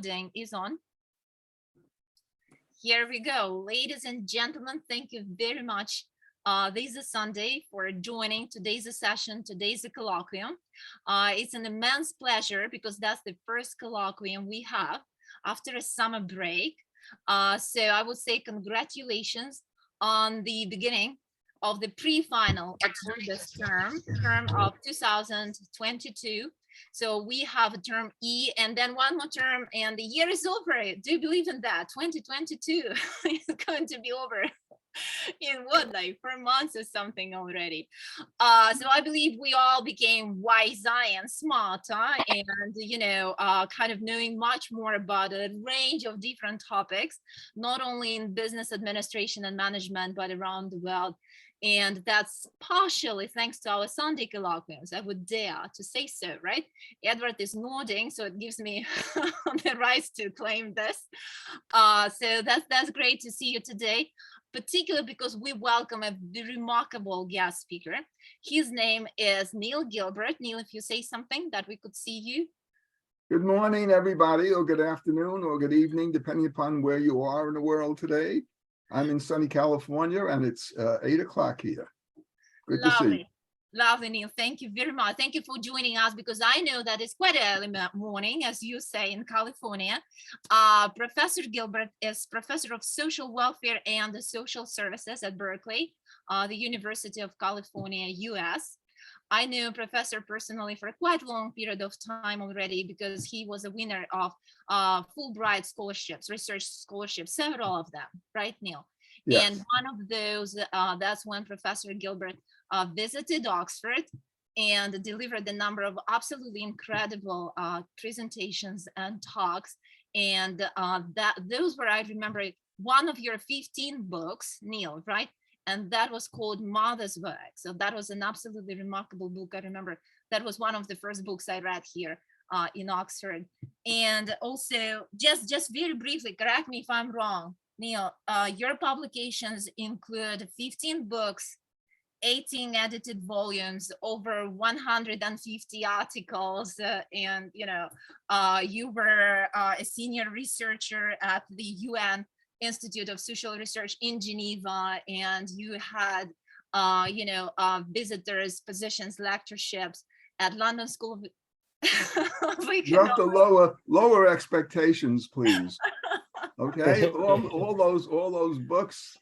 recording is on. Here we go. Ladies and gentlemen, thank you very much. This is Sunday for joining today's session, today's colloquium. It's an immense pleasure because that's the first colloquium we have after a summer break. So I would say congratulations on the beginning of the pre-final of this term of 2022. So we have a term E and then one more term and the year is over. Do you believe in that? 2022 is going to be over in what, like 4 months or something already. So I believe we all became wiser and smarter and, kind of knowing much more about a range of different topics, not only in business administration and management, but around the world. And that's partially thanks to our Sunday colloquiums. I would dare to say so, right? Edward is nodding, so it gives me the right to claim this. So that's great to see you today, particularly because we welcome a remarkable guest speaker. His name is Neil Gilbert. Neil, if you say something that we could see you. Good morning, everybody, or good afternoon, or good evening, depending upon where you are in the world today. I'm in sunny California, and it's 8 o'clock here. Good to see you. Lovely, Neil. Thank you very much. Thank you for joining us because I know that it's quite early morning, as you say, in California. Professor Gilbert is professor of social welfare and social services at Berkeley, the University of California, US. I know Professor personally for a quite long period of time already because he was a winner of Fulbright scholarships, research scholarships, several of them, right, Neil? Yes. And one of those, that's when Professor Gilbert visited Oxford and delivered a number of absolutely incredible presentations and talks. And those were, I remember, one of your 15 books, Neil, right? And that was called Mother's Work. So that was an absolutely remarkable book. I remember that was one of the first books I read here in Oxford. And also, just very briefly, correct me if I'm wrong, Neil, your publications include 15 books, 18 edited volumes, over 150 articles, and you were a senior researcher at the UN Institute of Social Research in Geneva, and you had visitors, positions, lectureships at London School of You have to lower expectations, please. Okay, all those books,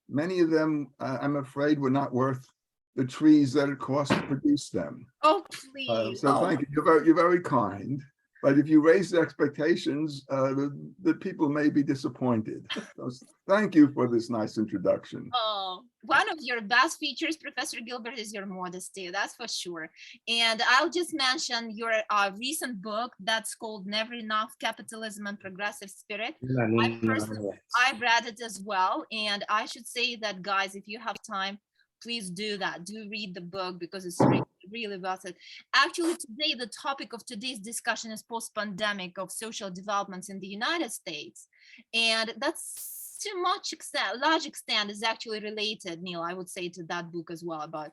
many of them, I'm afraid, were not worth the trees that it cost to produce them. Oh, please. Thank you. You're very kind. But if you raise the expectations, the people may be disappointed. So thank you for this nice introduction. Oh, one of your best features, Professor Gilbert, is your modesty, that's for sure. And I'll just mention your recent book that's called Never Enough, Capitalism and Progressive Spirit. I've read it as well. And I should say that, guys, if you have time, please do that. Do read the book because it's really worth it. Actually, today, the topic of today's discussion is post-pandemic of social developments in the United States. And that's to large extent is actually related, Neil, I would say, to that book as well about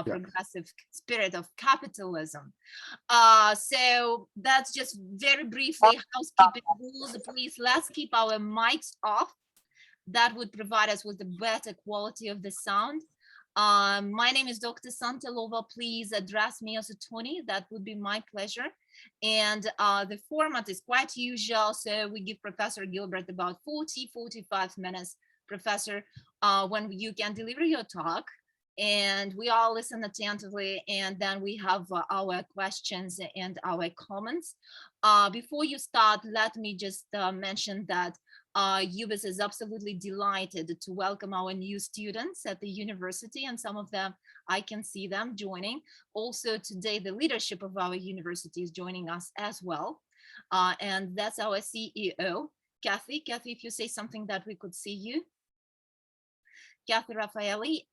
progressive spirit of capitalism. So that's just very briefly housekeeping rules. Please, let's keep our mics off. That would provide us with a better quality of the sound. My name is Dr. Santelova. Please address me as a Tony. That would be my pleasure. And the format is quite usual. So we give Professor Gilbert about 40-45 minutes, Professor, when you can deliver your talk. And we all listen attentively. And then we have our questions and our comments. Before you start, let me just mention that UBIS is absolutely delighted to welcome our new students at the university, and some of them, I can see them joining. Also today, the leadership of our university is joining us as well. And that's our CEO, Kathy. Kathy, if you say something that we could see you. Kathy Raffaelli.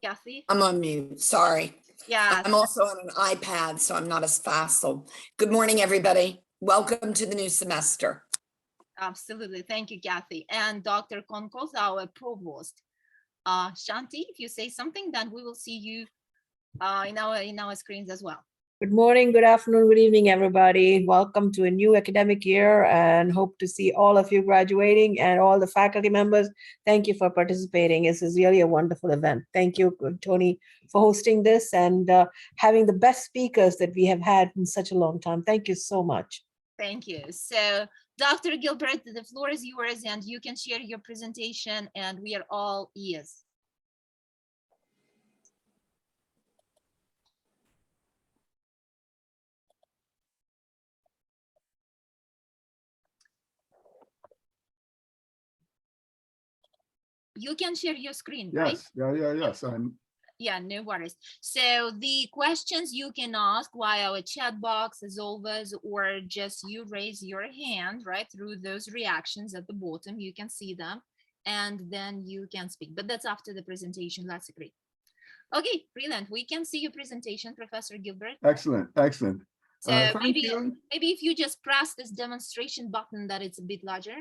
Kathy? I'm on mute, sorry. Yeah. I'm also on an iPad, so I'm not as fast. So good morning, everybody. Welcome to the new semester. Absolutely. Thank you, Kathy. And Dr. Konkos, our provost. Shanti, if you say something, then we will see you in our screens as well. Good morning, good afternoon, good evening, everybody. Welcome to a new academic year and hope to see all of you graduating and all the faculty members. Thank you for participating. This is really a wonderful event. Thank you, Tony, for hosting this and having the best speakers that we have had in such a long time. Thank you so much. Thank you. So Dr. Gilbert, the floor is yours and you can share your presentation and we are all ears. You can share your screen, right? Yes. Yeah, no worries. So the questions you can ask via our chat box as always, or just you raise your hand, right? Through those reactions at the bottom, you can see them and then you can speak, but that's after the presentation. That's great. Okay, brilliant. We can see your presentation, Professor Gilbert. Excellent. So maybe if you just press this demonstration button that it's a bit larger.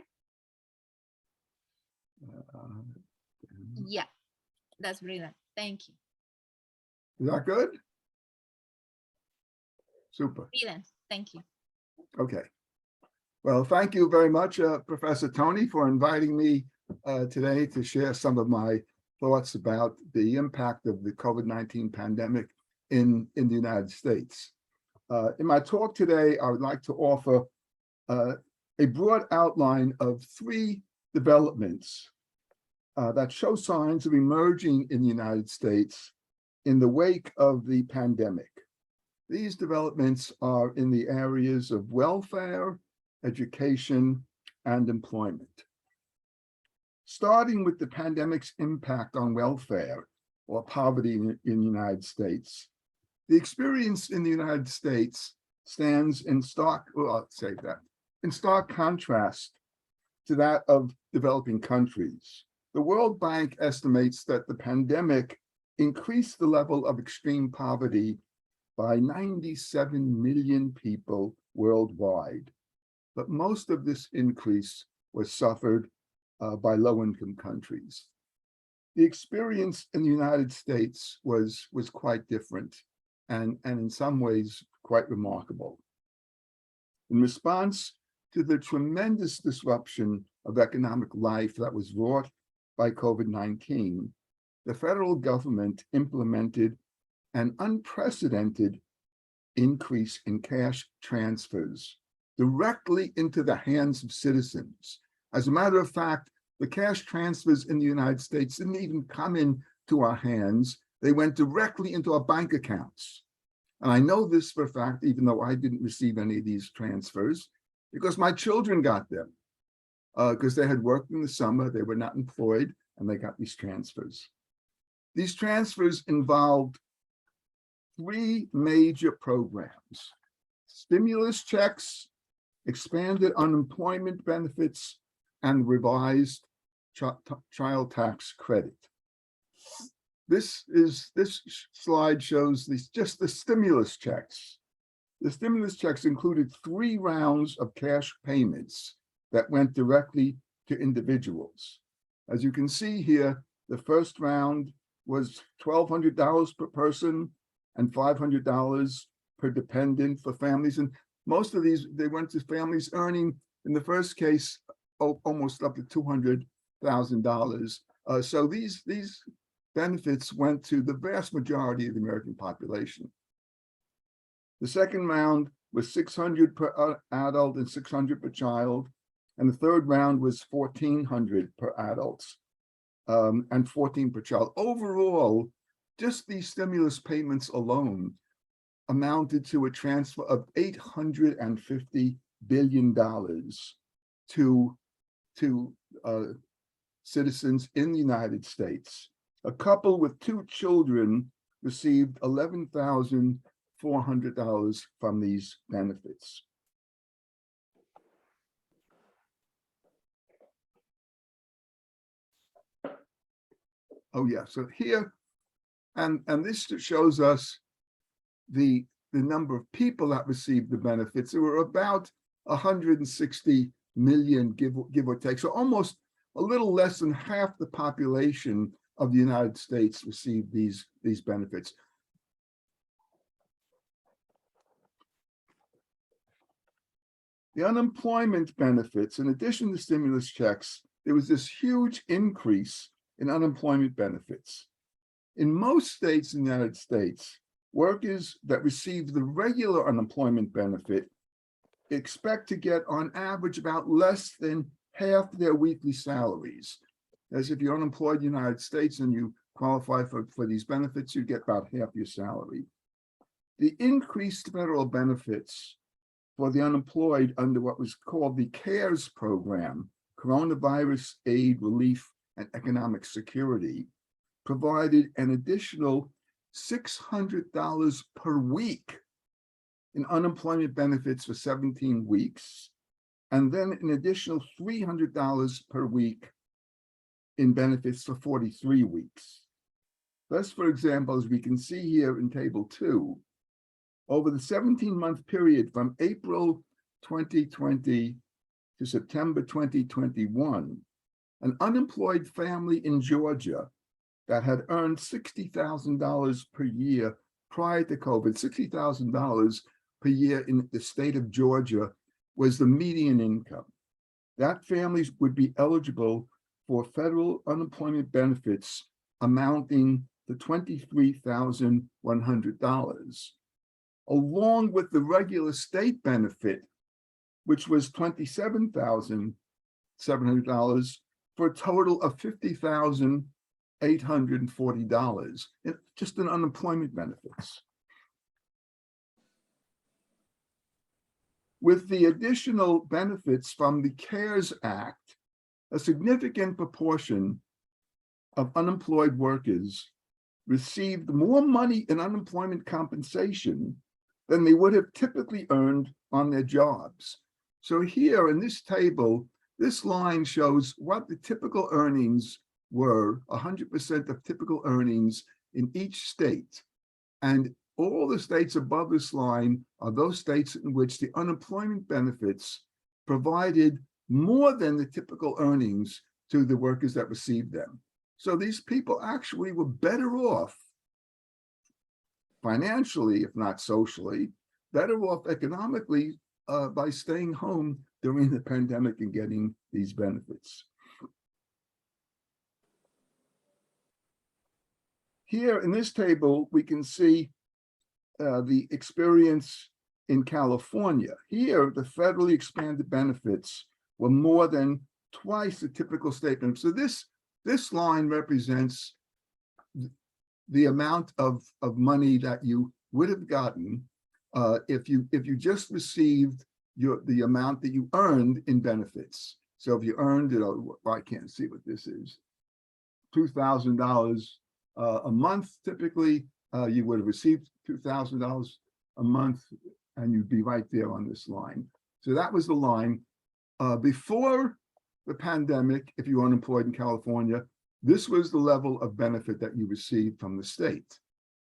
Yeah, that's brilliant. Thank you. Is that good? Super. Brilliant. Thank you. Okay. Well, thank you very much, Professor Tony, for inviting me today to share some of my thoughts about the impact of the COVID-19 pandemic in the United States. In my talk today, I would like to offer a broad outline of 3 developments that show signs of emerging in the United States in the wake of the pandemic. These developments are in the areas of welfare, education, and employment. Starting with the pandemic's impact on welfare or poverty in the United States, the experience in the United States stands in stark contrast to that of developing countries. The World Bank estimates that the pandemic increased the level of extreme poverty by 97 million people worldwide. But most of this increase was suffered by low-income countries. The experience in the United States was quite different and in some ways quite remarkable. In response to the tremendous disruption of economic life that was wrought by COVID-19, the federal government implemented an unprecedented increase in cash transfers directly into the hands of citizens. As a matter of fact, the cash transfers in the United States didn't even come into our hands. They went directly into our bank accounts. And I know this for a fact, even though I didn't receive any of these transfers, because my children got them. Because they had worked in the summer, they were not employed, and they got these transfers. These transfers involved 3 major programs: stimulus checks, expanded unemployment benefits, and revised child tax credit. This slide shows just the stimulus checks. The stimulus checks included 3 rounds of cash payments that went directly to individuals. As you can see here, the first round was $1,200 per person and $500 per dependent for families. And most of these, they went to families earning, in the first case, almost up to $200,000. So these benefits went to the vast majority of the American population. The second round was $600 per adult and $600 per child. And the third round was $1,400 per adult and $14 per child. Overall, just these stimulus payments alone amounted to a transfer of $850 billion to citizens in the United States. A couple with 2 children received $11,400 from these benefits. Oh yeah, so here, and this shows us the number of people that received the benefits. There were about 160 million, give or take. So almost a little less than half the population of the United States received these benefits. the unemployment benefits, in addition to stimulus checks, there was this huge increase in unemployment benefits. In most states in the United States, workers that receive the regular unemployment benefit expect to get on average about less than half their weekly salaries. As if you're unemployed in the United States and you qualify for these benefits, you get about half your salary. The increased federal benefits for the unemployed under what was called the CARES program, Coronavirus Aid, Relief, and Economic Security, provided an additional $600 per week in unemployment benefits for 17 weeks, and then an additional $300 per week in benefits for 43 weeks. Thus, for example, as we can see here in Table 2, over the 17-month period from April 2020 to September 2021, an unemployed family in Georgia that had earned $60,000 per year prior to COVID, $60,000 per year in the state of Georgia was the median income. That families would be eligible for federal unemployment benefits amounting to $23,100, along with the regular state benefit, which was $27,700, for a total of $50,840, just in unemployment benefits. With the additional benefits from the CARES Act, a significant proportion of unemployed workers received more money in unemployment compensation than they would have typically earned on their jobs. So here in this table, this line shows what the typical earnings were, 100% of typical earnings in each state. And all the states above this line are those states in which the unemployment benefits provided more than the typical earnings to the workers that received them. So these people actually were better off financially, if not socially, better off economically by staying home during the pandemic and getting these benefits. Here in this table, we can see the experience in California. Here, the federally expanded benefits were more than twice the typical state benefit. So this line represents the amount of money that you would have gotten if you just received the amount that you earned in benefits. So if you earned, I can't see what this is, $2,000 a month, typically, you would have received $2,000 a month, and you'd be right there on this line. So that was the line. Before the pandemic, if you were unemployed in California, this was the level of benefit that you received from the state.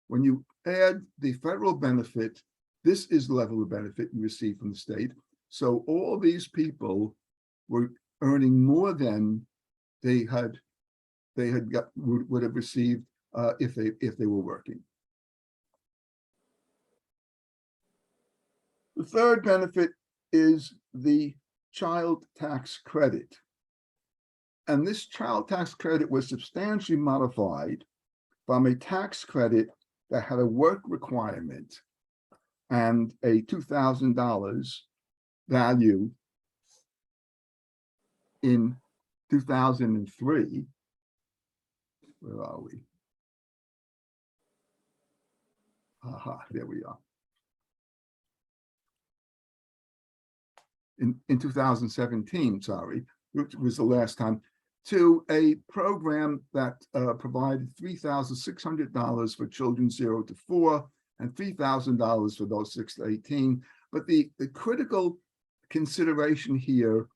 When you add the federal benefit, this is the level of benefit you receive from the state. So all these people were earning more than they would have received if they were working. The third benefit is the child tax credit. And this child tax credit was substantially modified from a tax credit that had a work requirement and a $2,000 value in 2003. Where are we? Aha, there we are. In 2017, sorry, which was the last time, to a program that provided $3,600 for children 0 to 4 and $3,000 for those 6 to 18. But the critical consideration here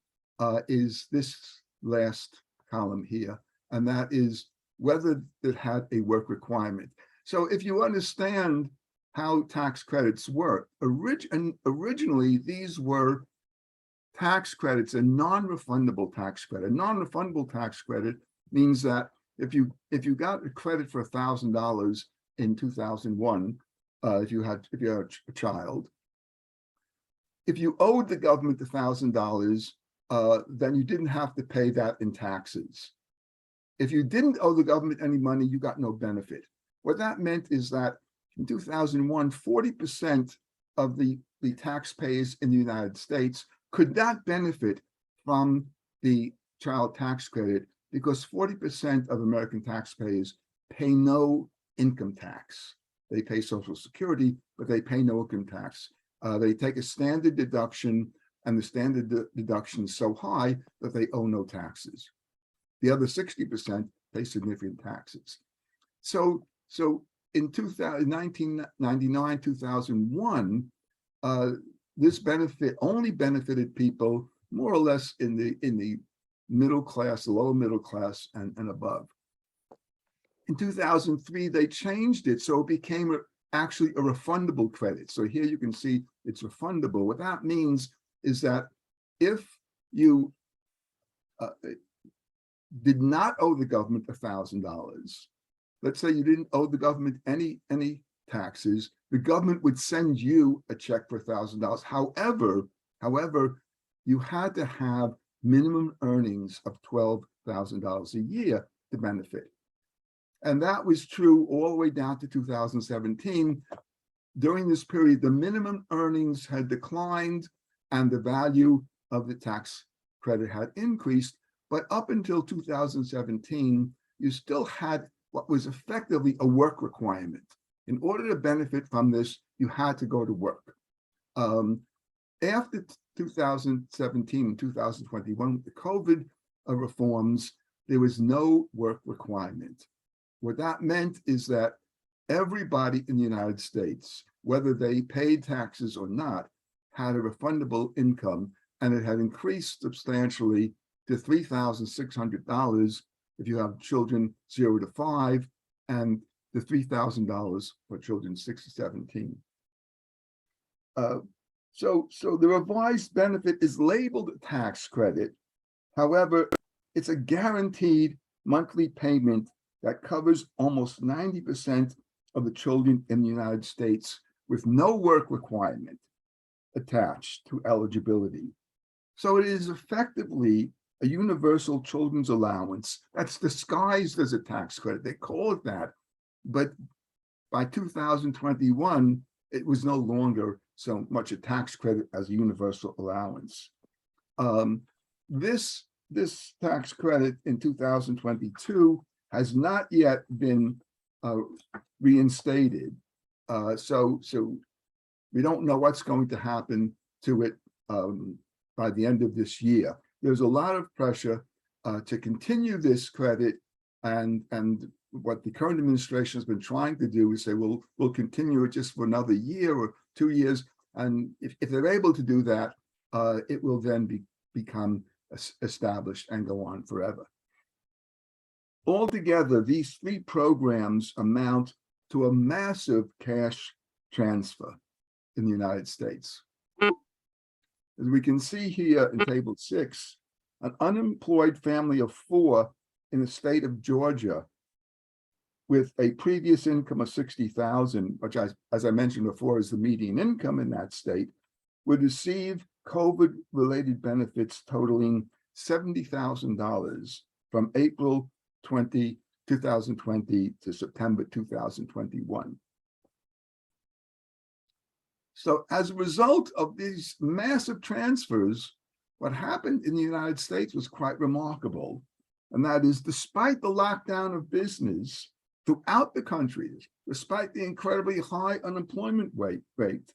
is this last column here, and that is whether it had a work requirement. So if you understand how tax credits work, originally these were tax credits, a non-refundable tax credit. A non-refundable tax credit means that if you got a credit for $1,000 in 2001, if you had a child, if you owed the government $1,000, then you didn't have to pay that in taxes. If you didn't owe the government any money, you got no benefit. What that meant is that in 2001, 40% of the taxpayers in the United States could not benefit from the child tax credit because 40% of American taxpayers pay no income tax. They pay Social Security, but they pay no income tax. They take a standard deduction, and the standard deduction is so high that they owe no taxes. The other 60% pay significant taxes. So in 1999, 2001, this benefit only benefited people more or less in the middle class, the lower middle class, and above. In 2003, they changed it so it became actually a refundable credit. So here you can see it's refundable. What that means is that if you did not owe the government $1,000, let's say you didn't owe the government any taxes, the government would send you a check for $1,000. However, you had to have minimum earnings of $12,000 a year to benefit. And that was true all the way down to 2017. During this period, the minimum earnings had declined and the value of the tax credit had increased. But up until 2017, you still had what was effectively a work requirement. In order to benefit from this, you had to go to work. After 2017 and 2021, the COVID reforms, there was no work requirement. What that meant is that everybody in the United States, whether they paid taxes or not, had a refundable income, and it had increased substantially to $3,600 if you have children 0 to 5, and to $3,000 for children 6 to 17. So the revised benefit is labeled tax credit. However, it's a guaranteed monthly payment that covers almost 90% of the children in the United States with no work requirement attached to eligibility. So it is effectively a universal children's allowance that's disguised as a tax credit. They call it that, but by 2021, it was no longer so much a tax credit as a universal allowance. This tax credit in 2022 has not yet been reinstated. So we don't know what's going to happen to it by the end of this year. There's a lot of pressure to continue this credit, and what the current administration has been trying to do is say, well, we'll continue it just for another year or 2 years. And if they're able to do that, it will then become established and go on forever. Altogether, these 3 programs amount to a massive cash transfer in the United States. As we can see here in Table 6, an unemployed family of 4 in the state of Georgia with a previous income of $60,000, which, as I mentioned before, is the median income in that state, would receive COVID-related benefits totaling $70,000 from April 2020 to September 2021. So as a result of these massive transfers, what happened in the United States was quite remarkable. And that is, despite the lockdown of business throughout the country, despite the incredibly high unemployment rate,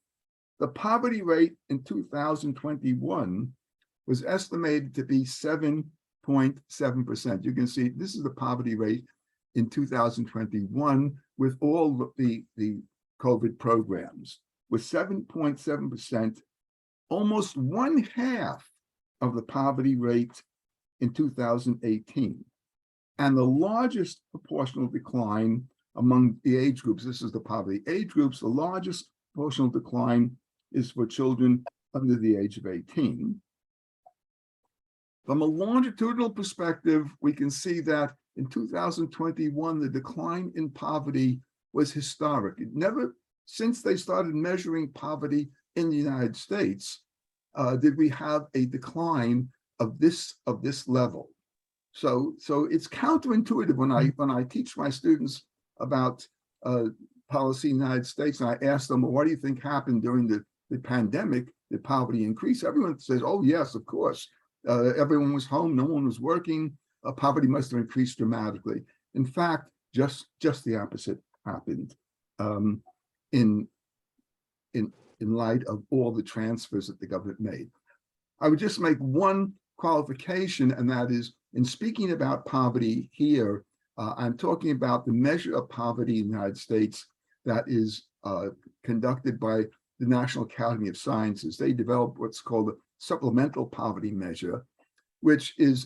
the poverty rate in 2021 was estimated to be 7.7%. You can see this is the poverty rate in 2021 with all the COVID programs. With 7.7%, almost 1/2 of the poverty rate in 2018. And the largest proportional decline among the age groups, this is the poverty age groups, the largest proportional decline is for children under the age of 18. From a longitudinal perspective, we can see that in 2021, the decline in poverty was historic. It never, since they started measuring poverty in the United States, did we have a decline of this level. So it's counterintuitive when I teach my students about policy in the United States, and I ask them, well, what do you think happened during the pandemic? Did poverty increase? Everyone says, oh yes, of course. Everyone was home, no one was working. Poverty must have increased dramatically. In fact, just the opposite happened. In light of all the transfers that the government made. I would just make one qualification, and that is, in speaking about poverty here, I'm talking about the measure of poverty in the United States that is conducted by the National Academy of Sciences. They developed what's called a supplemental poverty measure, which is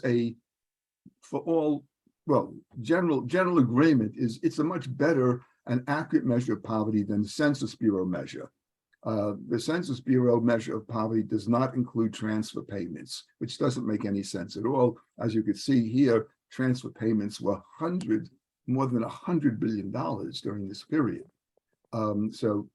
general agreement is it's a much better and accurate measure of poverty than the Census Bureau measure. The Census Bureau measure of poverty does not include transfer payments, which doesn't make any sense at all. As you could see here, transfer payments were more than $100 billion during this period. So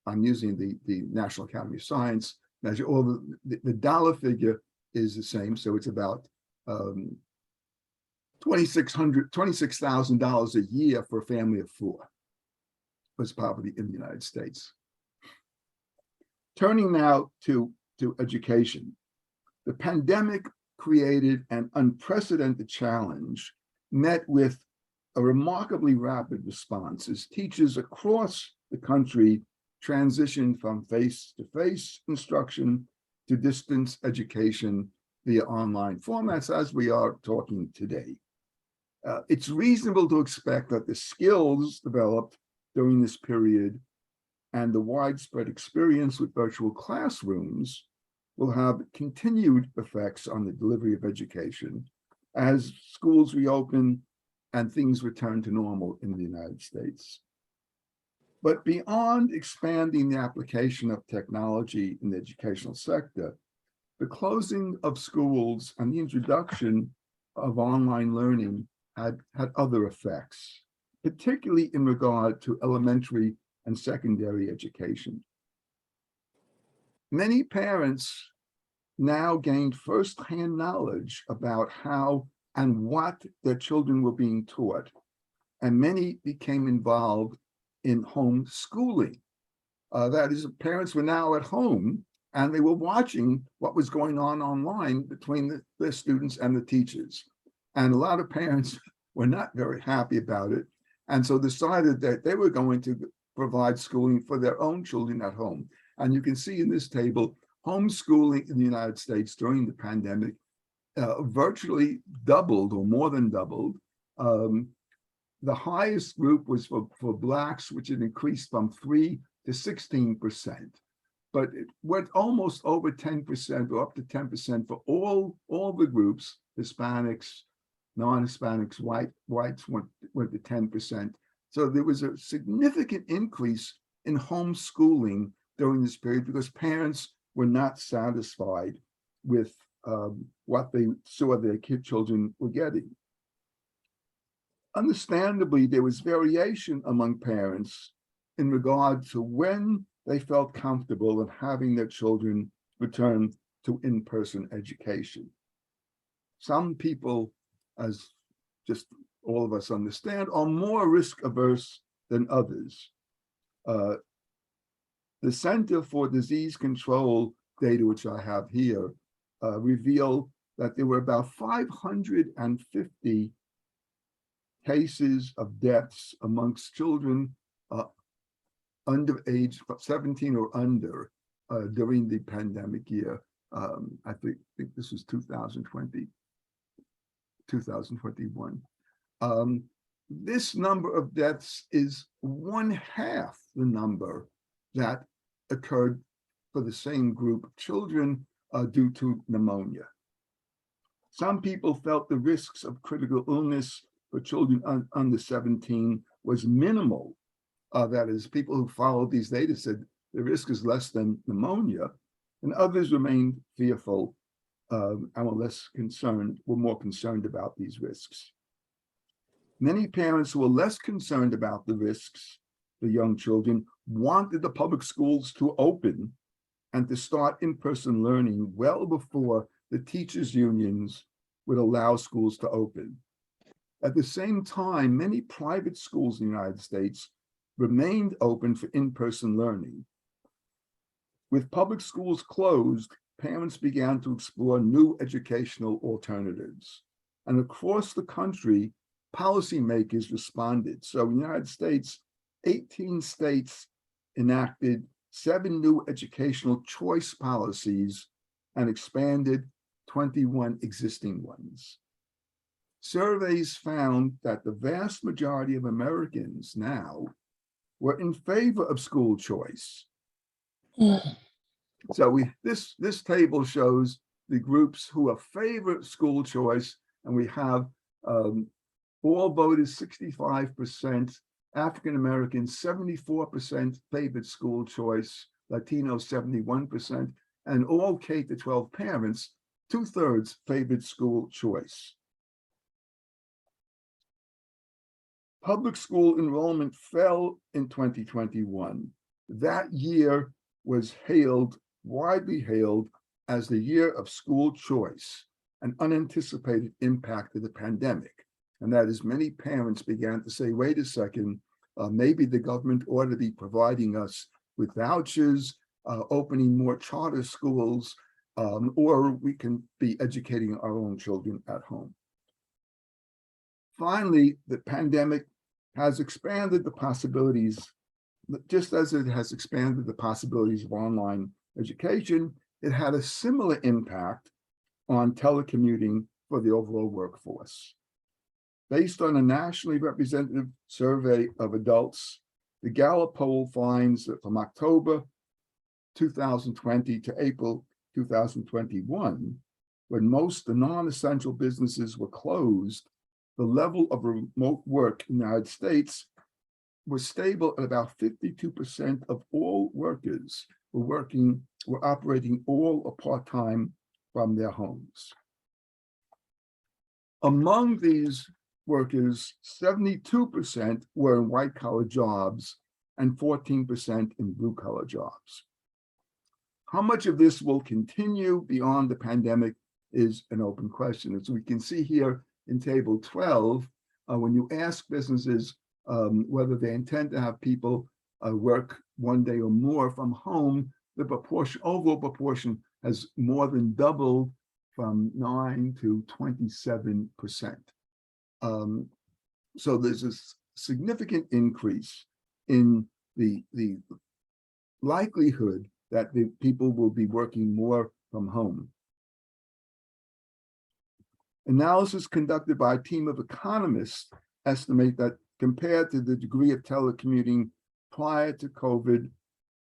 I'm using the National Academy of Science measure. All the dollar figure is the same, so it's about $26,000 a year for a family of four was poverty in the United States. Turning now to education, the pandemic created an unprecedented challenge met with a remarkably rapid response as teachers across the country transitioned from face-to-face instruction to distance education via online formats as we are talking today. It's reasonable to expect that the skills developed during this period and the widespread experience with virtual classrooms will have continued effects on the delivery of education as schools reopen and things return to normal in the United States. But beyond expanding the application of technology in the educational sector, the closing of schools and the introduction of online learning had other effects, particularly in regard to elementary and secondary education. Many parents now gained firsthand knowledge about how and what their children were being taught, and many became involved in home schooling. That is, parents were now at home and they were watching what was going on online between the students and the teachers. And a lot of parents were not very happy about it, and so decided that they were going to provide schooling for their own children at home. And you can see in this table, homeschooling in the United States during the pandemic virtually doubled or more than doubled. The highest group was for Blacks, which had increased from 3 to 16%. But it went almost over 10% or up to 10% for all the groups, Hispanics, non-Hispanics, whites went to 10%. So there was a significant increase in homeschooling during this period because parents were not satisfied with what they saw their children were getting. Understandably, there was variation among parents in regard to when they felt comfortable in having their children return to in-person education. Some people, as just all of us understand, are more risk averse than others. The Center for Disease Control data, which I have here, reveal that there were about 550 cases of deaths amongst children under age 17 or under during the pandemic year. I think this was 2021. This number of deaths is 1/2 the number that occurred for the same group of children due to pneumonia. Some people felt the risks of critical illness for children under 17 was minimal. That is, people who followed these data said the risk is less than pneumonia, and others remained fearful and were more concerned about these risks. Many parents who were less concerned about the risks for young children wanted the public schools to open and to start in-person learning well before the teachers' unions would allow schools to open. At the same time, many private schools in the United States remained open for in-person learning. With public schools closed, parents began to explore new educational alternatives. And across the country, policymakers responded. So in the United States, 18 states enacted 7 new educational choice policies and expanded 21 existing ones. Surveys found that the vast majority of Americans now were in favor of school choice. So this table shows the groups who are favor school choice, and we have all voted 65%, African Americans 74% favored school choice, Latinos 71%, and all K-12 parents, 2/3 favored school choice. Public school enrollment fell in 2021. That year was widely hailed as the year of school choice, an unanticipated impact of the pandemic. And that is, many parents began to say, wait a second, maybe the government ought to be providing us with vouchers, opening more charter schools, or we can be educating our own children at home. Finally, the pandemic has expanded the possibilities, just as it has expanded the possibilities of online education. It had a similar impact on telecommuting for the overall workforce. Based on a nationally representative survey of adults, the Gallup poll finds that from October 2020 to April 2021, when most the non-essential businesses were closed, the level of remote work in the United States was stable at about 52% of all workers were operating all or part-time from their homes. Among these workers, 72% were in white-collar jobs and 14% in blue-collar jobs. How much of this will continue beyond the pandemic is an open question. As we can see here in table 12, when you ask businesses whether they intend to have people work one day or more from home, the overall proportion has more than doubled from 9 to 27%. So there's a significant increase in the likelihood that the people will be working more from home. Analysis conducted by a team of economists estimate that compared to the degree of telecommuting prior to COVID,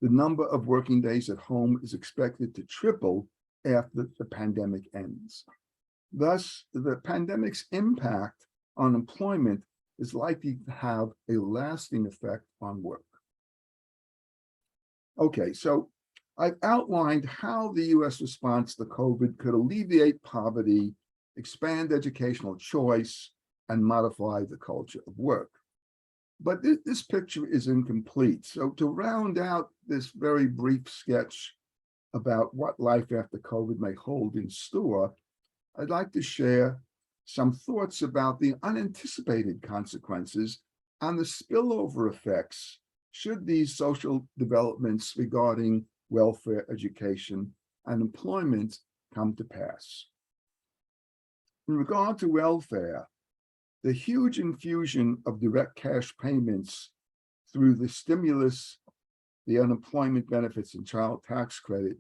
the number of working days at home is expected to triple after the pandemic ends. Thus, the pandemic's impact on employment is likely to have a lasting effect on work. Okay, so I've outlined how the US response to COVID could alleviate poverty, expand educational choice, and modify the culture of work. But this picture is incomplete. So to round out this very brief sketch about what life after COVID may hold in store, I'd like to share some thoughts about the unanticipated consequences and the spillover effects should these social developments regarding welfare, education, and employment come to pass. In regard to welfare, the huge infusion of direct cash payments through the stimulus, the unemployment benefits, and child tax credit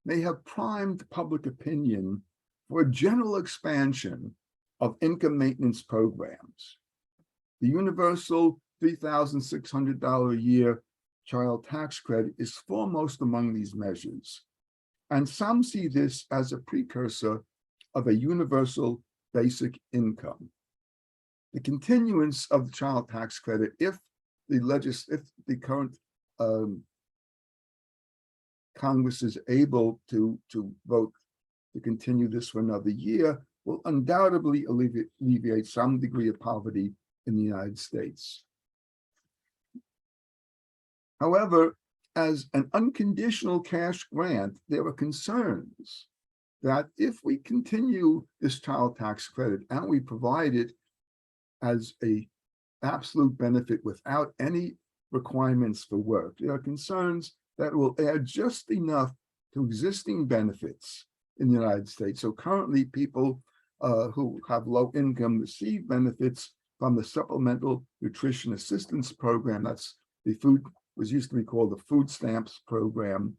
may have primed public opinion for a general expansion of income maintenance programs. The universal $3,600 a year child tax credit is foremost among these measures, and some see this as a precursor of a universal basic income. The continuance of the child tax credit, if the current Congress is able to vote to continue this for another year, will undoubtedly alleviate some degree of poverty in the United States. However, as an unconditional cash grant, there are concerns that if we continue this child tax credit and we provide it as a absolute benefit without any requirements for work, there are concerns that it will add just enough to existing benefits in the United States. So currently people who have low income receive benefits from the Supplemental Nutrition Assistance Program. That's the food, was used to be called the food stamps program,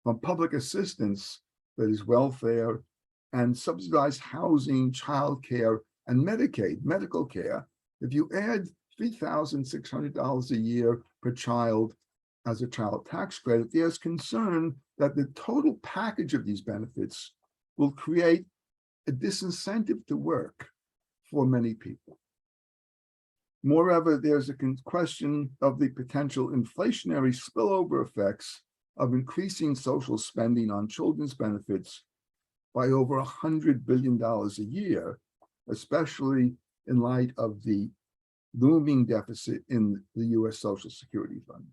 from public assistance, that is welfare, and subsidized housing, childcare, and Medicaid, medical care. If you add $3,600 a year per child as a child tax credit, there's concern that the total package of these benefits will create a disincentive to work for many people. Moreover, there's a question of the potential inflationary spillover effects of increasing social spending on children's benefits by over $100 billion a year, especially in light of the looming deficit in the U.S. Social Security Fund.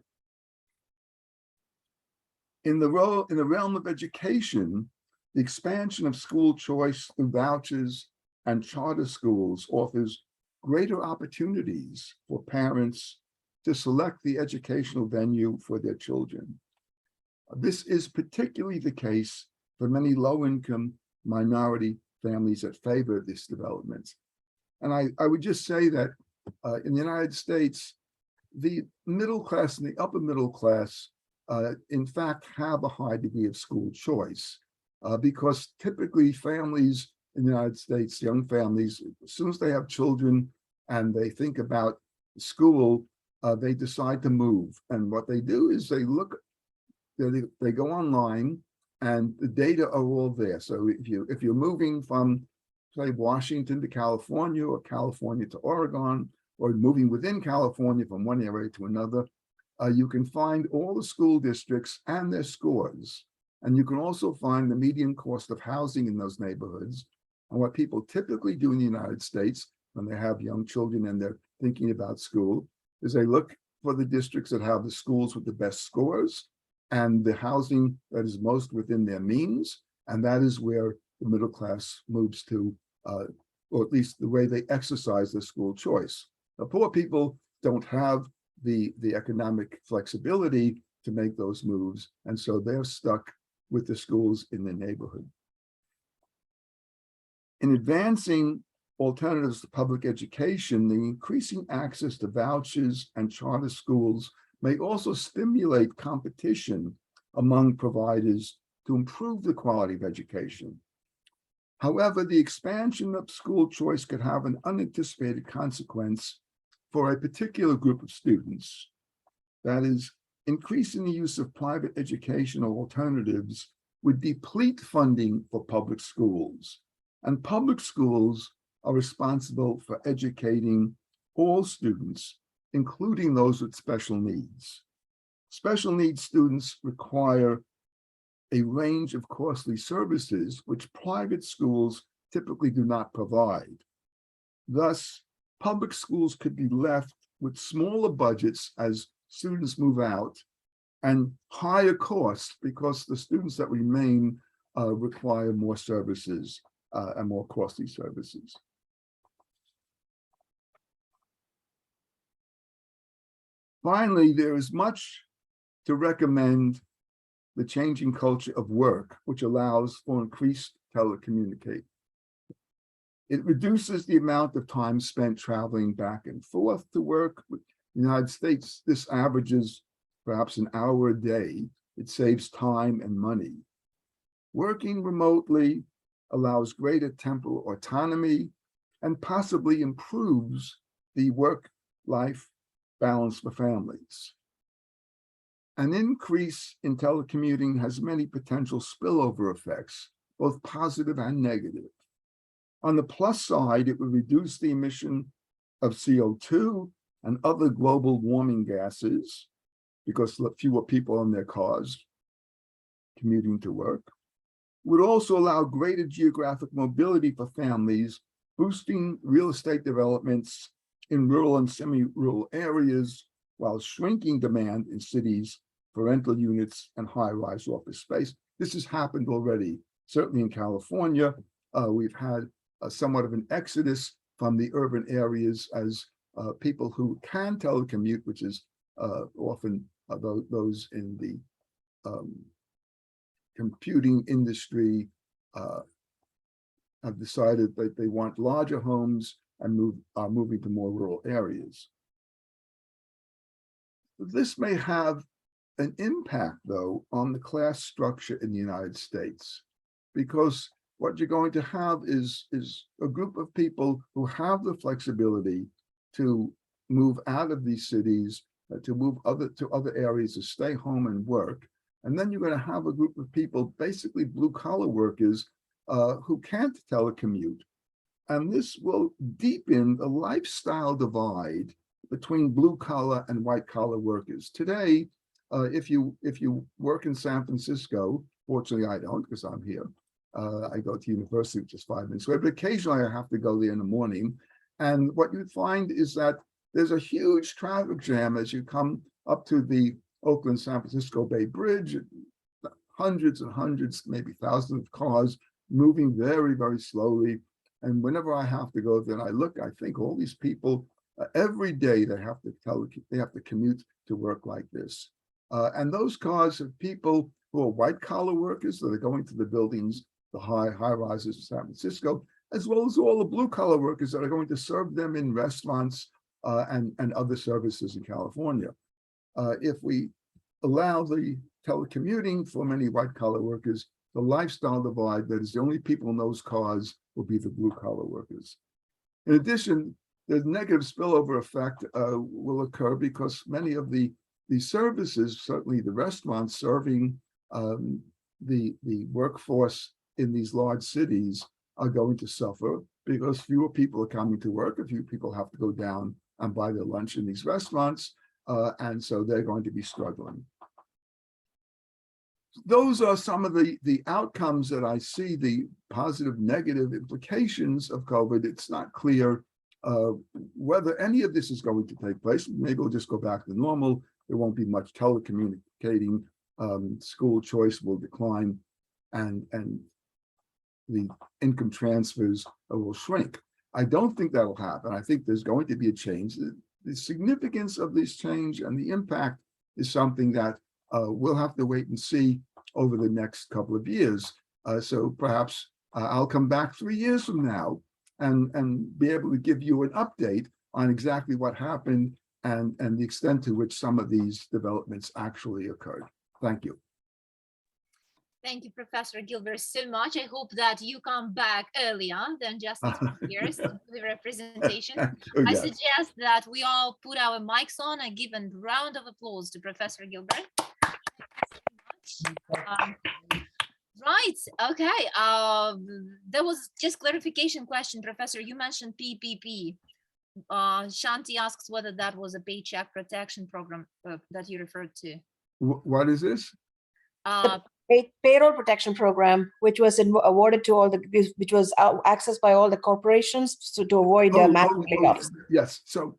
In the realm of education, the expansion of school choice through vouchers and charter schools offers greater opportunities for parents to select the educational venue for their children. This is particularly the case for many low-income minority families that favor this development. And I would just say that in the United States, the middle class and the upper middle class, in fact, have a high degree of school choice because typically families in the United States, young families, as soon as they have children and they think about school, they decide to move. And what they do is they look, they go online and the data are all there. So if you're moving from, say, Washington to California or California to Oregon, or moving within California from one area to another, you can find all the school districts and their scores. And you can also find the median cost of housing in those neighborhoods. And what people typically do in the United States when they have young children and they're thinking about school is they look for the districts that have the schools with the best scores and the housing that is most within their means. And that is where the middle class moves to, or at least the way they exercise their school choice. Now, poor people don't have the economic flexibility to make those moves, and so they're stuck with the schools in their neighborhood. In advancing alternatives to public education, the increasing access to vouchers and charter schools may also stimulate competition among providers to improve the quality of education. However, the expansion of school choice could have an unanticipated consequence for a particular group of students. That is, increasing the use of private educational alternatives would deplete funding for public schools. And public schools are responsible for educating all students, including those with special needs. Special needs students require a range of costly services which private schools typically do not provide. Thus, public schools could be left with smaller budgets as students move out and higher costs because the students that remain require more services and more costly services. Finally, there is much to recommend the changing culture of work, which allows for increased telecommunication. It reduces the amount of time spent traveling back and forth to work. In the United States, this averages perhaps an hour a day. It saves time and money. Working remotely allows greater temporal autonomy and possibly improves the work-life balance for families. An increase in telecommuting has many potential spillover effects, both positive and negative. On the plus side, it would reduce the emission of CO2 and other global warming gases because fewer people in their cars commuting to work. It would also allow greater geographic mobility for families, boosting real estate developments in rural and semi-rural areas while shrinking demand in cities for rental units and high-rise office space. This has happened already, certainly in California. We've had somewhat of an exodus from the urban areas as people who can telecommute, which is often those in the computing industry, have decided that they want larger homes and are moving to more rural areas. This may have an impact, though, on the class structure in the United States, because what you're going to have is a group of people who have the flexibility to move out of these cities, to move to other areas, to stay home and work. And then you're going to have a group of people, basically blue-collar workers, who can't telecommute. And this will deepen the lifestyle divide between blue-collar and white-collar workers. Today, if you work in San Francisco, fortunately I don't because I'm here. I go to university, which is 5 minutes away, but occasionally I have to go there in the morning. And what you find is that there's a huge traffic jam as you come up to the Oakland-San Francisco Bay Bridge, hundreds and hundreds, maybe thousands of cars moving very, very slowly. And whenever I have to go there and I look, I think all these people, every day they have to commute to work like this. And those cars are people who are white collar workers that are going to the buildings, the high rises in San Francisco, as well as all the blue collar workers that are going to serve them in restaurants and other services in California. If we allow the telecommuting for many white collar workers, the lifestyle divide that is the only people in those cars will be the blue collar workers. In addition, the negative spillover effect will occur because many of the services, certainly the restaurants serving the workforce in these large cities, are going to suffer because fewer people are coming to work. A few people have to go down and buy their lunch in these restaurants, and so they're going to be struggling. Those are some of the outcomes that I see, the positive, negative implications of COVID. It's not clear whether any of this is going to take place. Maybe we'll just go back to normal. There won't be much telecommunicating. School choice will decline, and the income transfers will shrink. I don't think that will happen. I think there's going to be a change. The significance of this change and the impact is something that we'll have to wait and see over the next couple of years. So perhaps I'll come back 3 years from now and be able to give you an update on exactly what happened and the extent to which some of these developments actually occurred. Thank you. Thank you, Professor Gilbert, so much. I hope that you come back earlier than just 2 years to the representation. Oh, I yes. suggest that we all put our mics on and give a round of applause to Professor Gilbert. Right, okay. There was just clarification question, Professor. You mentioned PPP. Shanti asks whether that was a paycheck protection program that you referred to. What is this? Payroll protection program, which was awarded to all which was accessed by all the corporations, so to avoid the massive layoffs. Yes. So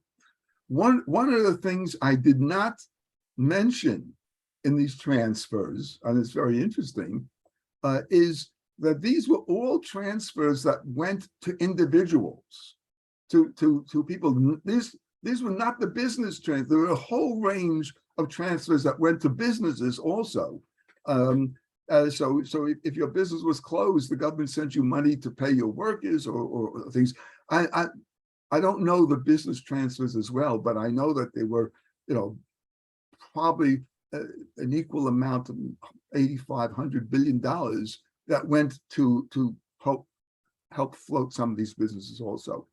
one of the things I did not mention in these transfers, and it's very interesting, is that these were all transfers that went to individuals, to people. These were not the business transfers. There were a whole range of transfers that went to businesses also. So if your business was closed, the government sent you money to pay your workers or things. I don't know the business transfers as well, but I know that they were, probably an equal amount of $8,500 billion that went to help float some of these businesses also.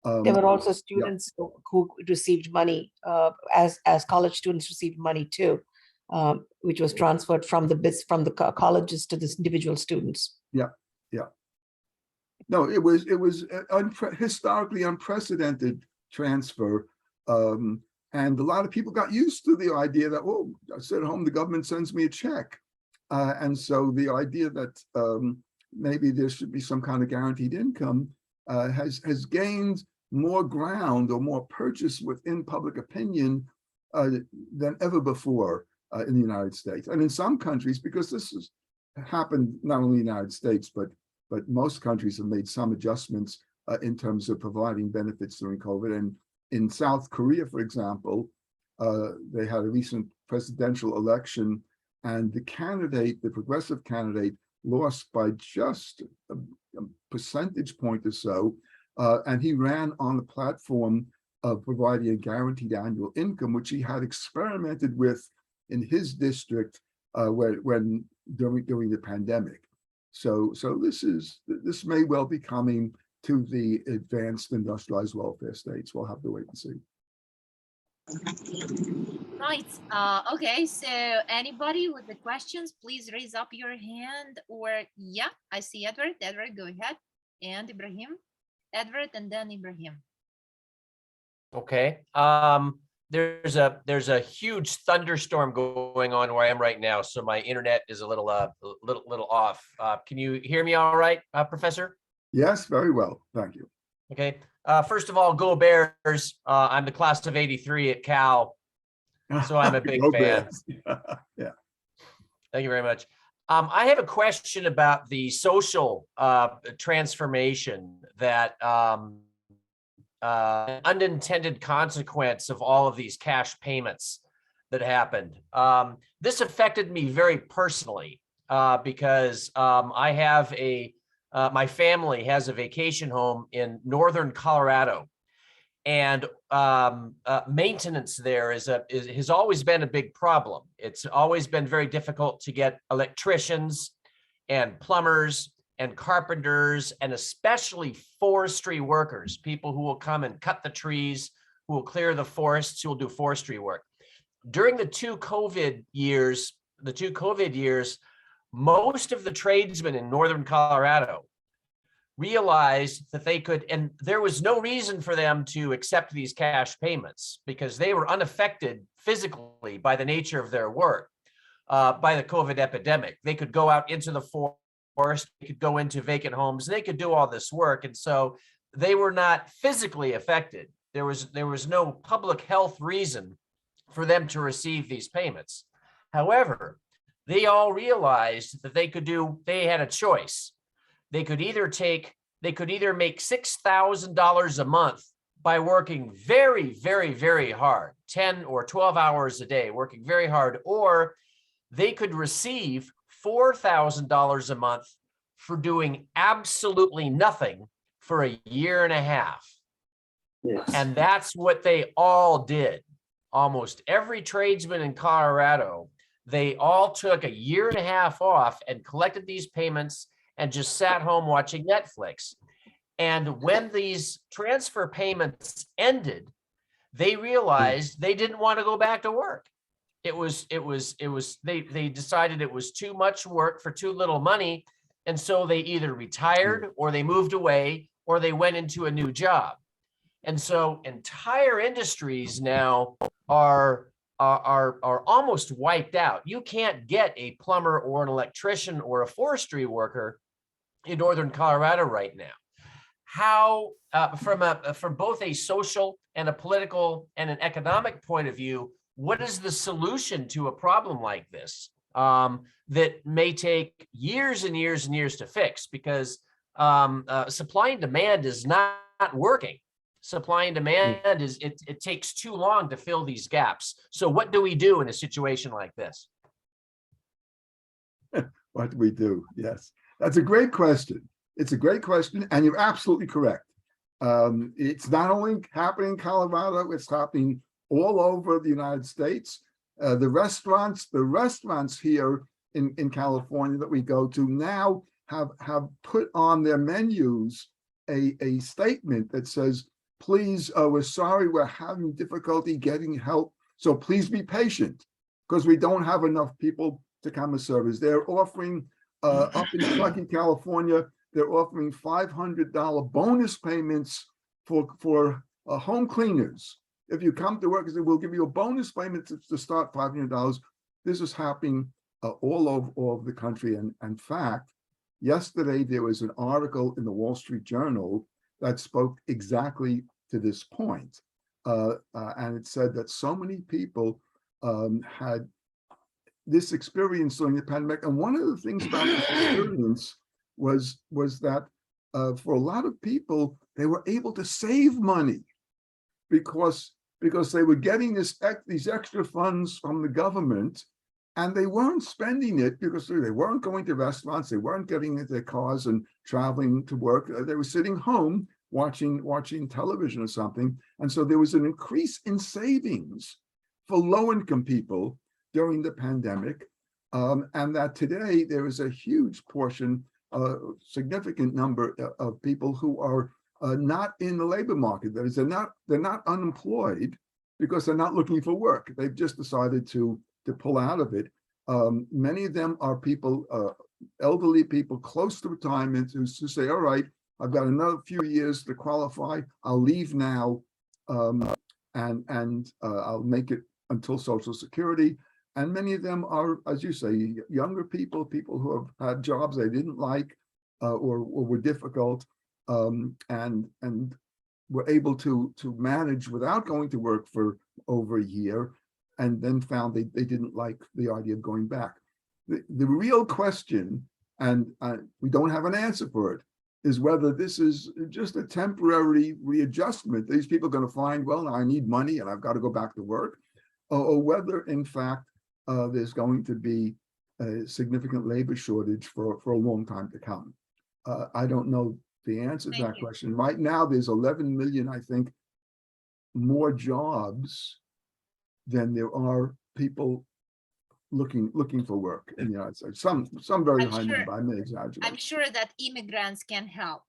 There were also students who received money, as college students received money too, which was transferred from the colleges to the individual students. Yeah. No, it was historically unprecedented transfer, and a lot of people got used to the idea that, oh, I sit at home, the government sends me a check, and so the idea that maybe there should be some kind of guaranteed income has gained more ground or more purchase within public opinion than ever before. in the United States. And in some countries, because this has happened not only in the United States, but most countries have made some adjustments in terms of providing benefits during COVID. And in South Korea, for example, they had a recent presidential election, and the progressive candidate, lost by just a percentage point or so. And he ran on the platform of providing a guaranteed annual income, which he had experimented with in his district when during the pandemic. So this may well be coming to the advanced industrialized welfare states. We'll have to wait and see. Right. Okay. So anybody with the questions, please raise up your hand. Or yeah, I see Edward. Edward, go ahead. And Ibrahim. Edward, and then Ibrahim. Okay. There's a huge thunderstorm going on where I am right now, so my internet is a little off. Can you hear me all right, Professor? Yes, very well. Thank you. Okay. First of all, go Bears. I'm the class of '83 at Cal, so I'm a big Go fan. Bears. Yeah. Thank you very much. I have a question about the social transformation that unintended consequence of all of these cash payments that happened. This affected me very personally because I have my family has a vacation home in northern Colorado, and maintenance there has always been a big problem. It's always been very difficult to get electricians and plumbers and carpenters, and especially forestry workers, people who will come and cut the trees, who will clear the forests, who will do forestry work. During the two COVID years, most of the tradesmen in northern Colorado realized that they could, and there was no reason for them to accept these cash payments because they were unaffected physically by the nature of their work, by the COVID epidemic. They could go out into the forest, they could go into vacant homes, they could do all this work. And so they were not physically affected. There was no public health reason for them to receive these payments. However, they all realized that they had a choice. They could either make $6,000 a month by working very, very, very hard, 10 or 12 hours a day, working very hard, or they could receive $4,000 a month for doing absolutely nothing for a year and a half. Yes. And that's what they all did. Almost every tradesman in Colorado, they all took a year and a half off and collected these payments and just sat home watching Netflix. And when these transfer payments ended, they realized they didn't want to go back to work. They decided it was too much work for too little money. And so they either retired or they moved away or they went into a new job. And so entire industries now are almost wiped out. You can't get a plumber or an electrician or a forestry worker in northern Colorado right now. How, from both a social and a political and an economic point of view, what is the solution to a problem like this that may take years and years and years to fix? Because supply and demand is not working. Supply and demand it takes too long to fill these gaps. So what do we do in a situation like this? What do we do? Yes, that's a great question. It's a great question, and you're absolutely correct. It's not only happening in Colorado, it's happening all over the United States. The restaurants here in California that we go to now have put on their menus a statement that says, please, we're sorry, we're having difficulty getting help, so please be patient, because we don't have enough people to come and service. They're offering, up in Kentucky, California, they're offering $500 bonus payments for home cleaners. If you come to work, we'll give you a bonus payment to start $500. This is happening all over the country. And in fact, yesterday, there was an article in the Wall Street Journal that spoke exactly to this point. And it said that so many people had this experience during the pandemic. And one of the things about this experience was that for a lot of people, they were able to save money because they were getting these extra funds from the government, and they weren't spending it because they weren't going to restaurants, they weren't getting into their cars and traveling to work. They were sitting home watching television or something. And so there was an increase in savings for low-income people during the pandemic. And that today there is a huge portion, significant number of people who are not in the labor market. That is, they're not unemployed because they're not looking for work. They've just decided to pull out of it. Many of them are people, elderly people close to retirement who say, all right, I've got another few years to qualify. I'll leave now, and I'll make it until Social Security. And many of them are, as you say, younger people who have had jobs they didn't like or were difficult, and were able to manage without going to work for over a year, and then found they didn't like the idea of going back. The real question, and we don't have an answer for it, is whether this is just a temporary readjustment. These people are going to find, well, I need money and I've got to go back to work, or whether in fact there's going to be a significant labor shortage for a long time to come. I don't know the answer to that question. Right now, there's 11 million, I think, more jobs than there are people looking for work in the United States. Some very high number. I may exaggerate. I'm sure that immigrants can help.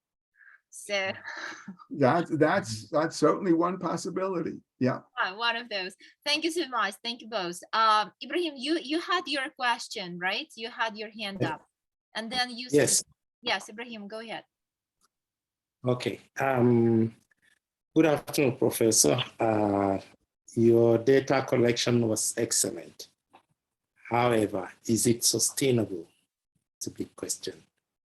So that's certainly one possibility. Yeah. One of those. Thank you so much. Thank you both. Ibrahim, you had your question, right? You had your hand up, and then you said, yes. Yes, Ibrahim, go ahead. Okay. Good afternoon, Professor. Your data collection was excellent. However, is it sustainable? It's a big question.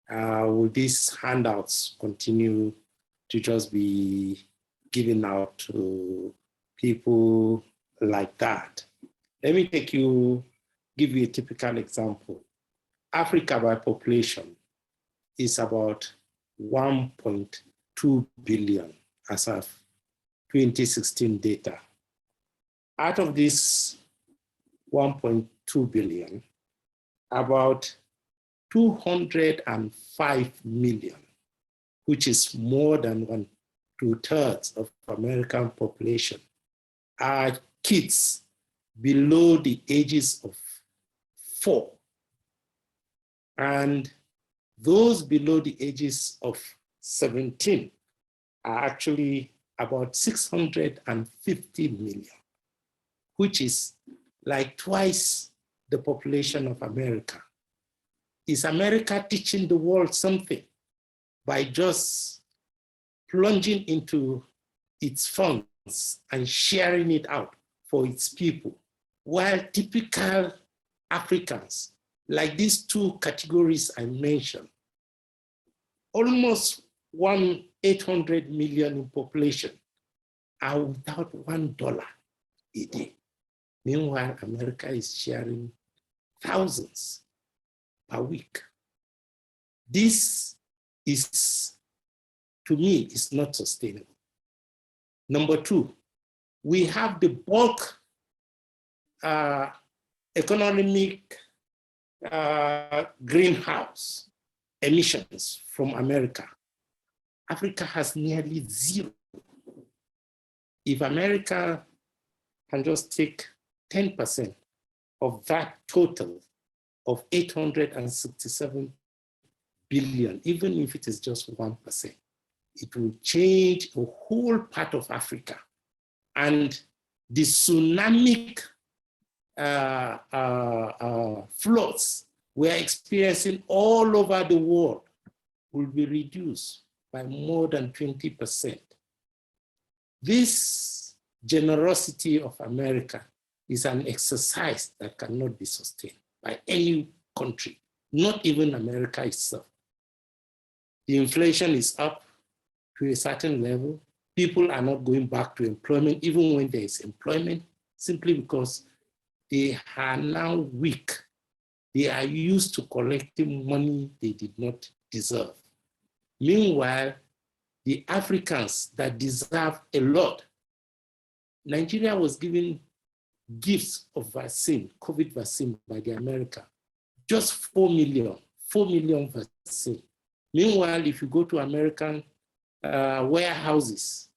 Will these handouts continue to just be given out to people like that? Let me give you a typical example. Africa by population is about 1.2 billion as of 2016 data. Out of this 1.2 billion, about 205 million, which is more than 2/3 of American population, are kids below the ages of 4. And those below the ages of 17 are actually about 650 million, which is like twice the population of America. Is America teaching the world something by just plunging into its funds and sharing it out for its people, while typical Africans, like these two categories I mentioned, almost 800 million in population, are without $1 a day. Meanwhile, America is sharing thousands per week. This is, to me, is not sustainable. Number 2, we have the bulk economic greenhouse emissions from America. Africa has nearly 0. If America can just take 10% of that total of 867 billion, even if it is just 1%, it will change a whole part of Africa. And the tsunamic floods we're experiencing all over the world will be reduced by more than 20%. This generosity of America is an exercise that cannot be sustained by any country, not even America itself. The inflation is up to a certain level. People are not going back to employment, even when there is employment, simply because they are now weak. They are used to collecting money they did not deserve. Meanwhile, the Africans that deserve a lot, Nigeria was giving gifts of vaccine, COVID vaccine by the America, just 4 million vaccine. Meanwhile, if you go to American warehouses,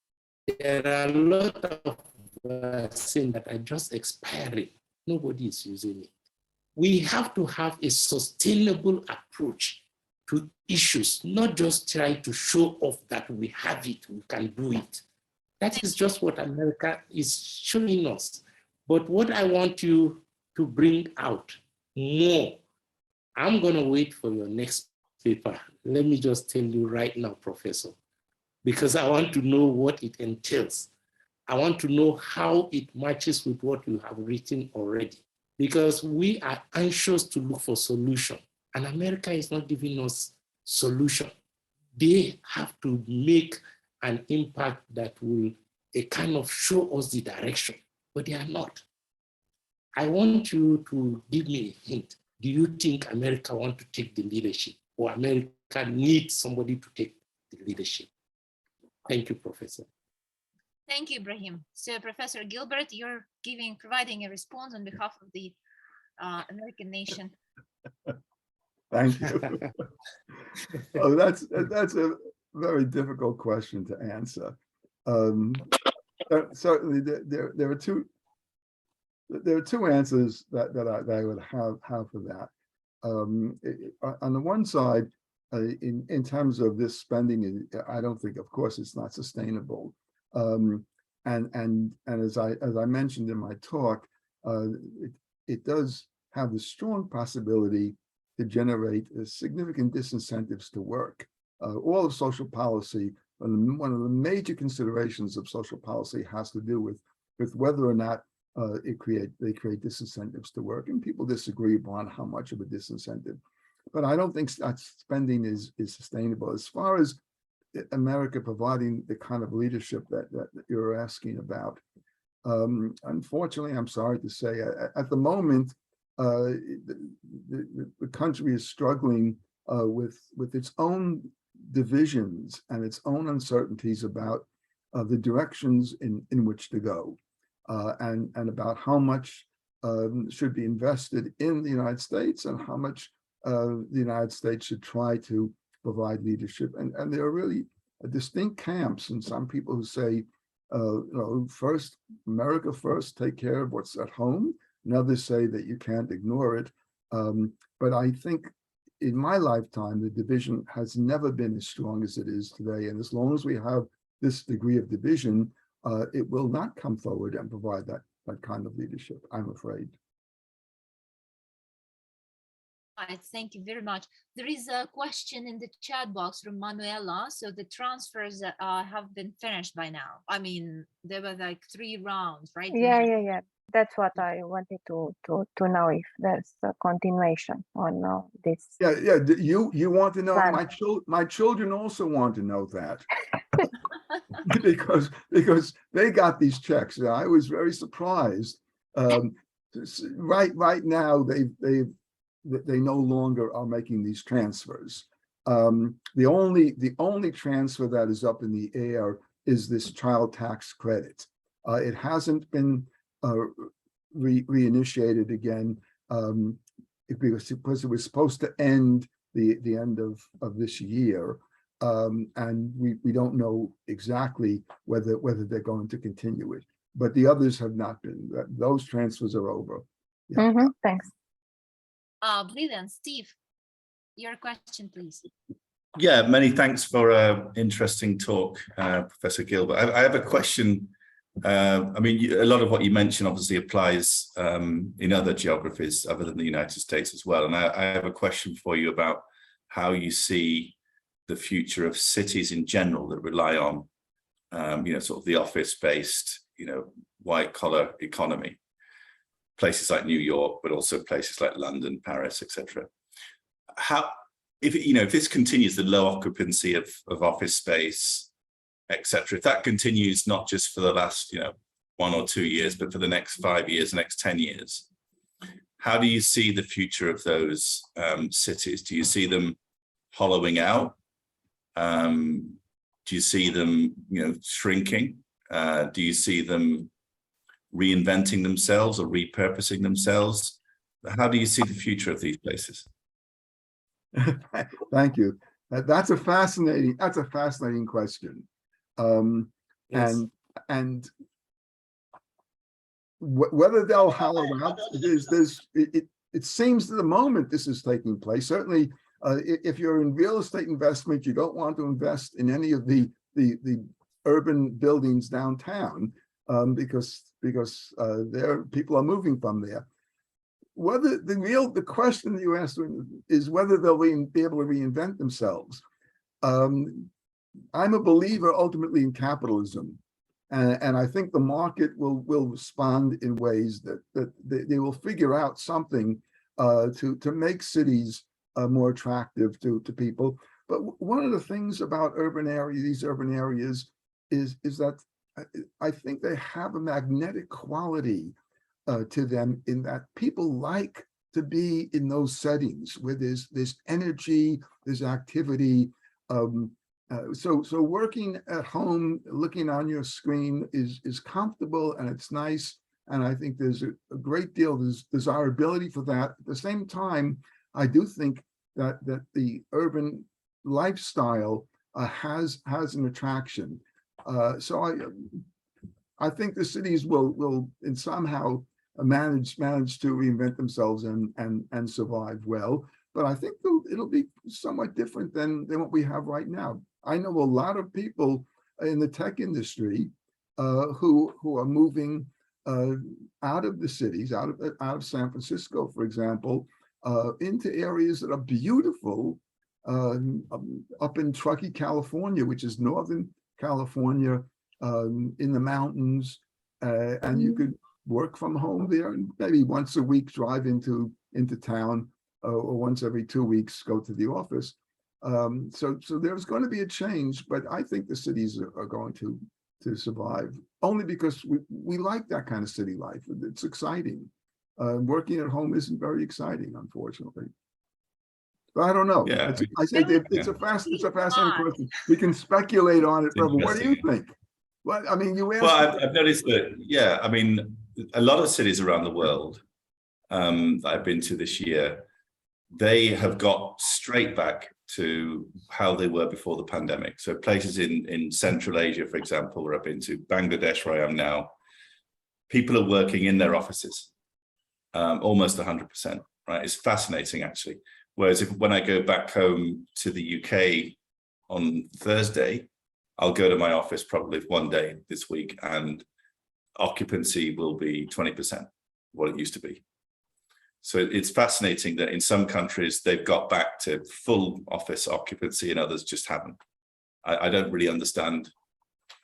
there are a lot of vaccine that are just expiring. Nobody is using it. We have to have a sustainable approach to issues, not just try to show off that we have it, we can do it. That is just what America is showing us. But what I want you to bring out more, I'm going to wait for your next paper. Let me just tell you right now, Professor, because I want to know what it entails. I want to know how it matches with what you have written already, because we are anxious to look for solution, and America is not giving us solution. They have to make an impact that will kind of show us the direction, but they are not. I want you to give me a hint. Do you think America wants to take the leadership, or America needs somebody to take the leadership? Thank you, Professor. Thank you, Ibrahim. So, Professor Gilbert, you're providing a response on behalf of the American nation. Thank you. Oh, that's a very difficult question to answer. Certainly, there are two answers that I would have for that. On the one side, in terms of this spending, I don't think, of course, it's not sustainable. And as I mentioned in my talk, it does have the strong possibility to generate significant disincentives to work. All of social policy, one of the major considerations of social policy has to do with whether or not they create disincentives to work, and people disagree upon how much of a disincentive. But I don't think that spending is sustainable. As far as America providing the kind of leadership that you're asking about, unfortunately, I'm sorry to say, at the moment, the country is struggling with its own divisions and its own uncertainties about the directions in which to go, and about how much should be invested in the United States and how much the United States should try to provide leadership. And there are really distinct camps, and some people who say, first, America first, take care of what's at home. And others say that you can't ignore it. But I think in my lifetime, the division has never been as strong as it is today. And as long as we have this degree of division, it will not come forward and provide that kind of leadership, I'm afraid. Right, thank you very much. There is a question in the chat box from Manuela. So the transfers have been finished by now. I mean, there were like 3 rounds, right? Yeah. That's what I wanted to know, if there's a continuation on this. Yeah. You want to know? Plan. My children also want to know that. because they got these checks. And I was very surprised. Right now, they no longer are making these transfers. The only transfer that is up in the air is this child tax credit. It hasn't been reinitiated again because it was supposed to end the end of this year, and we don't know exactly whether they're going to continue it. But the others have not been. Those transfers are over. Yeah. Thanks. Brilliant. Steve, your question, please. Yeah, many thanks for an interesting talk, Professor Gilbert. I have a question. I mean, a lot of what you mentioned obviously applies in other geographies other than the United States as well. And I have a question for you about how you see the future of cities in general that rely on, sort of the office-based, white-collar economy. Places like New York, but also places like London, Paris, etc. If this continues, the low occupancy of office space, etc., if that continues not just for the last 1 or 2 years, but for the next 5 years, the next 10 years, how do you see the future of those cities? Do you see them hollowing out? Do you see them, shrinking? Do you see them reinventing themselves or repurposing themselves? How do you see the future of these places? Thank you. That's a fascinating question. Yes. And whether they'll hollow out, it seems at the moment this is taking place. Certainly, if you're in real estate investment, you don't want to invest in any of the urban buildings downtown because there people are moving from there. Whether the question that you asked is whether they'll be able to reinvent themselves. I'm a believer ultimately in capitalism, and I think the market will respond in ways that they will figure out something to make cities more attractive to people. But one of the things about these urban areas is that I think they have a magnetic quality to them, in that people like to be in those settings where there's energy, there's activity. So working at home, looking on your screen is comfortable and it's nice. And I think there's a great deal of desirability for that. At the same time, I do think that the urban lifestyle has an attraction. So I think the cities will in somehow manage to reinvent themselves and survive well. But I think it'll be somewhat different than what we have right now. I know a lot of people in the tech industry who are moving out of the cities, out of San Francisco, for example, into areas that are beautiful up in Truckee, California, which is Northern California, in the mountains, and you could work from home there, and maybe once a week drive into town, or once every 2 weeks go to the office. So there's going to be a change, but I think the cities are going to survive, only because we like that kind of city life. It's exciting. Working at home isn't very exciting, unfortunately. But I don't know. Yeah. It's a fascinating question. We can speculate on it, but what do you think? Well, I mean, you asked. Well, I've noticed that, yeah, I mean, a lot of cities around the world that I've been to this year, they have got straight back to how they were before the pandemic. So places in Central Asia, for example, where I've been to, Bangladesh, where I am now, people are working in their offices, almost 100%, right? It's fascinating, actually. Whereas when I go back home to the UK on Thursday, I'll go to my office probably one day this week, and occupancy will be 20% what it used to be. So it's fascinating that in some countries they've got back to full office occupancy and others just haven't. I don't really understand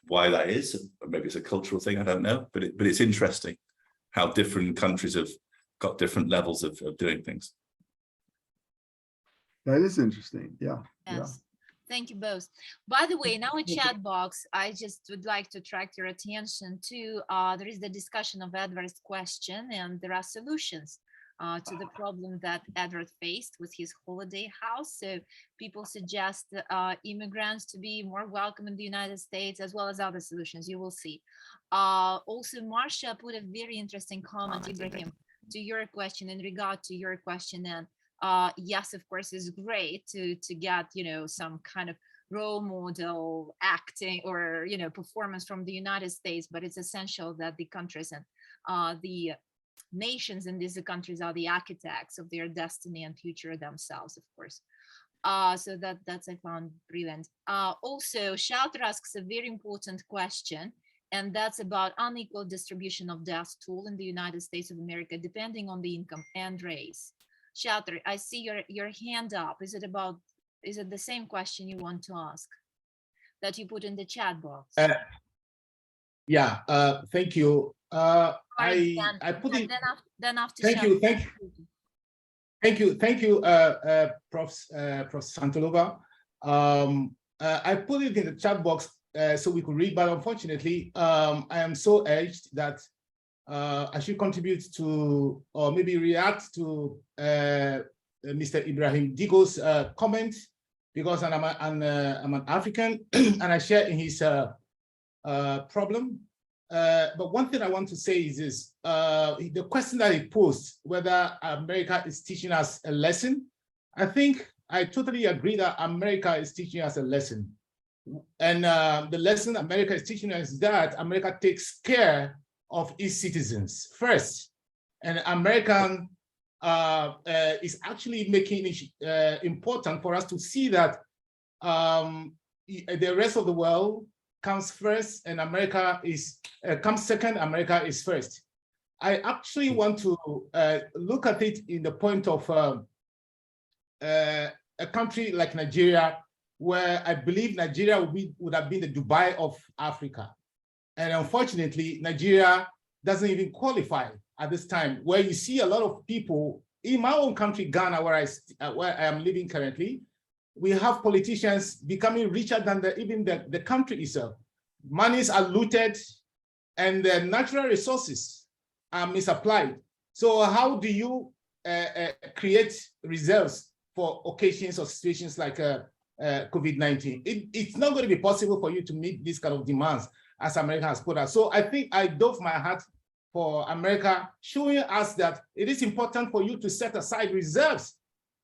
why that is. Maybe it's a cultural thing, I don't know, but it's interesting how different countries have got different levels of doing things. That is interesting. Yeah. Yes. Yeah. Thank you both. By the way, in our chat box, I just would like to attract your attention to, there is the discussion of Edward's question, and there are solutions to the problem that Edward faced with his holiday house. So people suggest immigrants to be more welcome in the United States, as well as other solutions. You will see. Also, Marcia put a very interesting comment, Ibrahim, to your question, in regard to your question. And yes, of course, it's great to get, some kind of role model acting or, performance from the United States, but it's essential that the countries and the nations in these countries are the architects of their destiny and future themselves, of course. So that's I found brilliant. Also, Shelter asks a very important question, and that's about unequal distribution of death toll in the United States of America, depending on the income and race. Shelter, I see your hand up. Is it the same question you want to ask that you put in the chat box? Yeah, thank you. I put it. Then after. Thank you, Prof. Santalova. I put it in the chat box so we could read, but unfortunately, I am so urged that I should contribute to, or maybe react to Mr. Ibrahim Digo's comment, because I'm an African and I share in his problem. But one thing I want to say is this, the question that he posed, whether America is teaching us a lesson, I think I totally agree that America is teaching us a lesson. And the lesson America is teaching us is that America takes care of its citizens first. And American is actually making it important for us to see that the rest of the world comes first and America is comes second, America is first. I actually want to look at it in the point of a country like Nigeria, where I believe Nigeria would have been the Dubai of Africa. And unfortunately, Nigeria doesn't even qualify at this time, where you see a lot of people in my own country, Ghana, where I am living currently. We have politicians becoming richer than even the country itself. Monies are looted and the natural resources are misapplied. So how do you create reserves for occasions or situations like COVID-19? It's not going to be possible for you to meet these kind of demands as America has put out. So I think I dove my hat for America, showing us that it is important for you to set aside reserves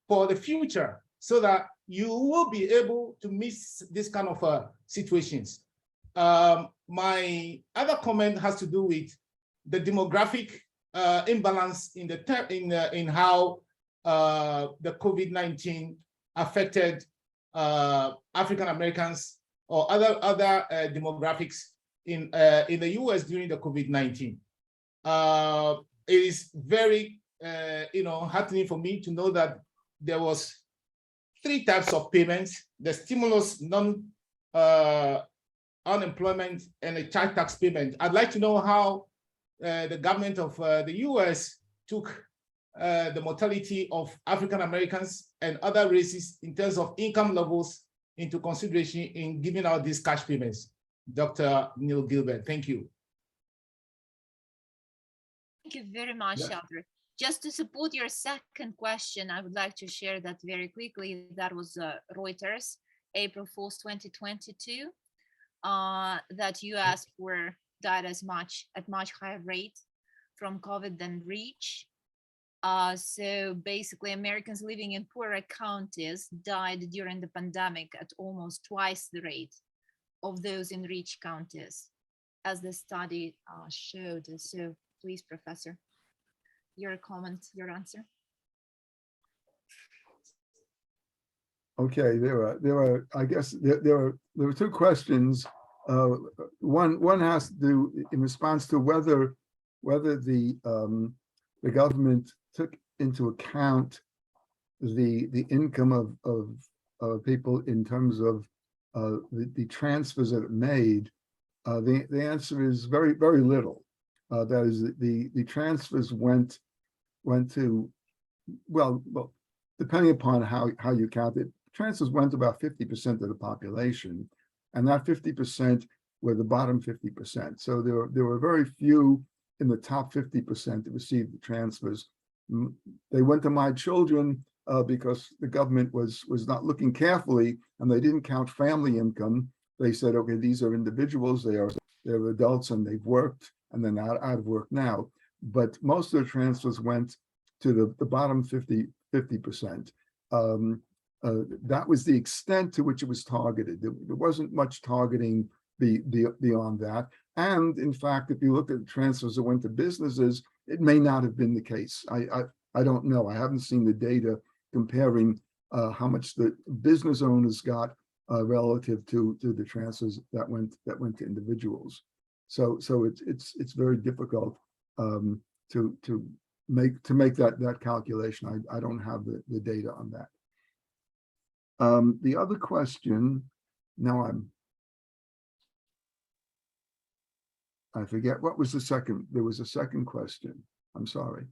for the future so that you will be able to meet this kind of situations. My other comment has to do with the demographic imbalance in how the COVID-19 affected African Americans or other demographics in the US during the COVID-19. It is very heartening for me to know that there was 3 types of payments: the stimulus, unemployment, and a child tax payment. I'd like to know how the government of the US took the mortality of African Americans and other races in terms of income levels into consideration in giving out these cash payments. Dr. Neil Gilbert, thank you. Thank you very much, Elder. Just to support your second question, I would like to share that very quickly. That was Reuters, April 4th, 2022, that US died at much higher rate from COVID than rich. So basically, Americans living in poorer counties died during the pandemic at almost twice the rate of those in rich counties, as the study showed. So please, Professor, your comment, your answer. Okay, I guess there were 2 questions. One has to do in response to whether the government took into account the income of people in terms of the transfers that it made. The answer is very, very little. That is, the transfers went to, well, depending upon how you count it, transfers went to about 50% of the population, and that 50% were the bottom 50%. So there were very few in the top 50% that received the transfers. They went to my children because the government was not looking carefully, and they didn't count family income. They said, okay, these are individuals, they're adults and they've worked, and they're not out of work now. But most of the transfers went to the bottom 50%. That was the extent to which it was targeted. There wasn't much targeting beyond that. And in fact, if you look at the transfers that went to businesses, it may not have been the case. I don't know. I haven't seen the data comparing how much the business owners got relative to the transfers that went to individuals. So it's very difficult to make that calculation. I don't have the data on that. The other question, now I forget what was the second. There was a second question. I'm sorry.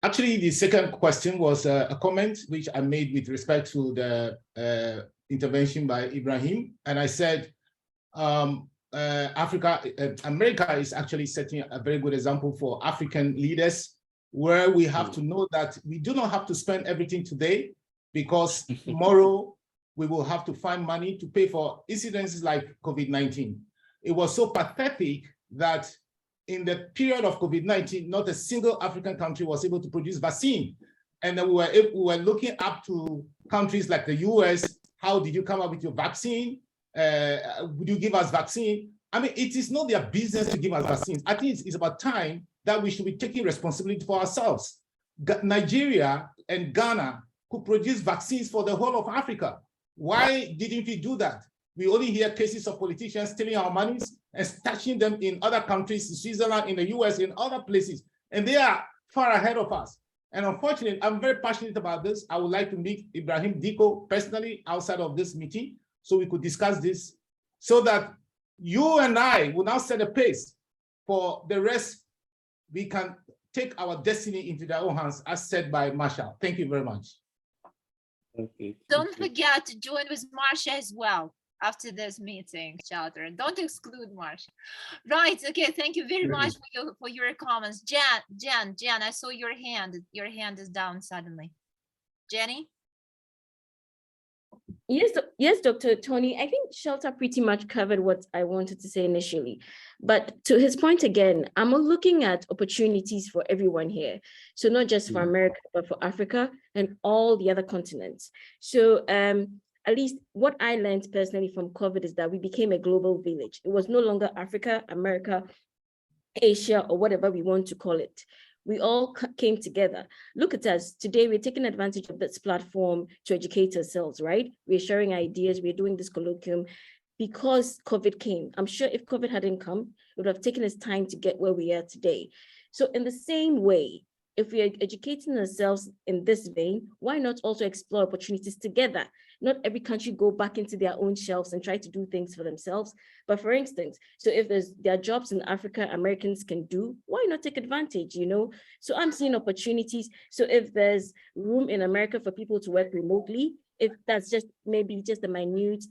Actually, the second question was a comment which I made with respect to the intervention by Ibrahim. And I said, America is actually setting a very good example for African leaders, where we have to know that we do not have to spend everything today, because tomorrow we will have to find money to pay for incidences like COVID-19. It was so pathetic that in the period of COVID-19, not a single African country was able to produce vaccine. And then we were looking up to countries like the US. How did you come up with your vaccine? Would you give us vaccine? I mean, it is not their business to give us vaccines. I think it's about time that we should be taking responsibility for ourselves. Nigeria and Ghana could produce vaccines for the whole of Africa. Why didn't we do that? We only hear cases of politicians stealing our monies and stashing them in other countries, in Switzerland, in the US, in other places, and they are far ahead of us. And unfortunately, I'm very passionate about this. I would like to meet Ibrahim Diko personally outside of this meeting, so we could discuss this, so that you and I will now set a pace for the rest. We can take our destiny into their own hands, as said by Marshall. Thank you very much. Okay. Don't forget to join with Marcia as well after this meeting, children. Don't exclude Marcia. Right. Okay. Thank you very much for your comments. Jen, I saw your hand. Your hand is down suddenly. Jenny? Yes, Dr. Tony, I think Shelter pretty much covered what I wanted to say initially. But to his point again, I'm looking at opportunities for everyone here. So not just for America, but for Africa and all the other continents. So at least what I learned personally from COVID is that we became a global village. It was no longer Africa, America, Asia, or whatever we want to call it. We all came together. Look at us. Today, we're taking advantage of this platform to educate ourselves, right? We're sharing ideas. We're doing this colloquium because COVID came. I'm sure if COVID hadn't come, it would have taken us time to get where we are today. So in the same way, if we are educating ourselves in this vein, why not also explore opportunities together? Not every country go back into their own shelves and try to do things for themselves. But for instance, so if there are jobs in Africa Americans can do, why not take advantage, you know? So I'm seeing opportunities. So if there's room in America for people to work remotely, if that's just maybe just a minute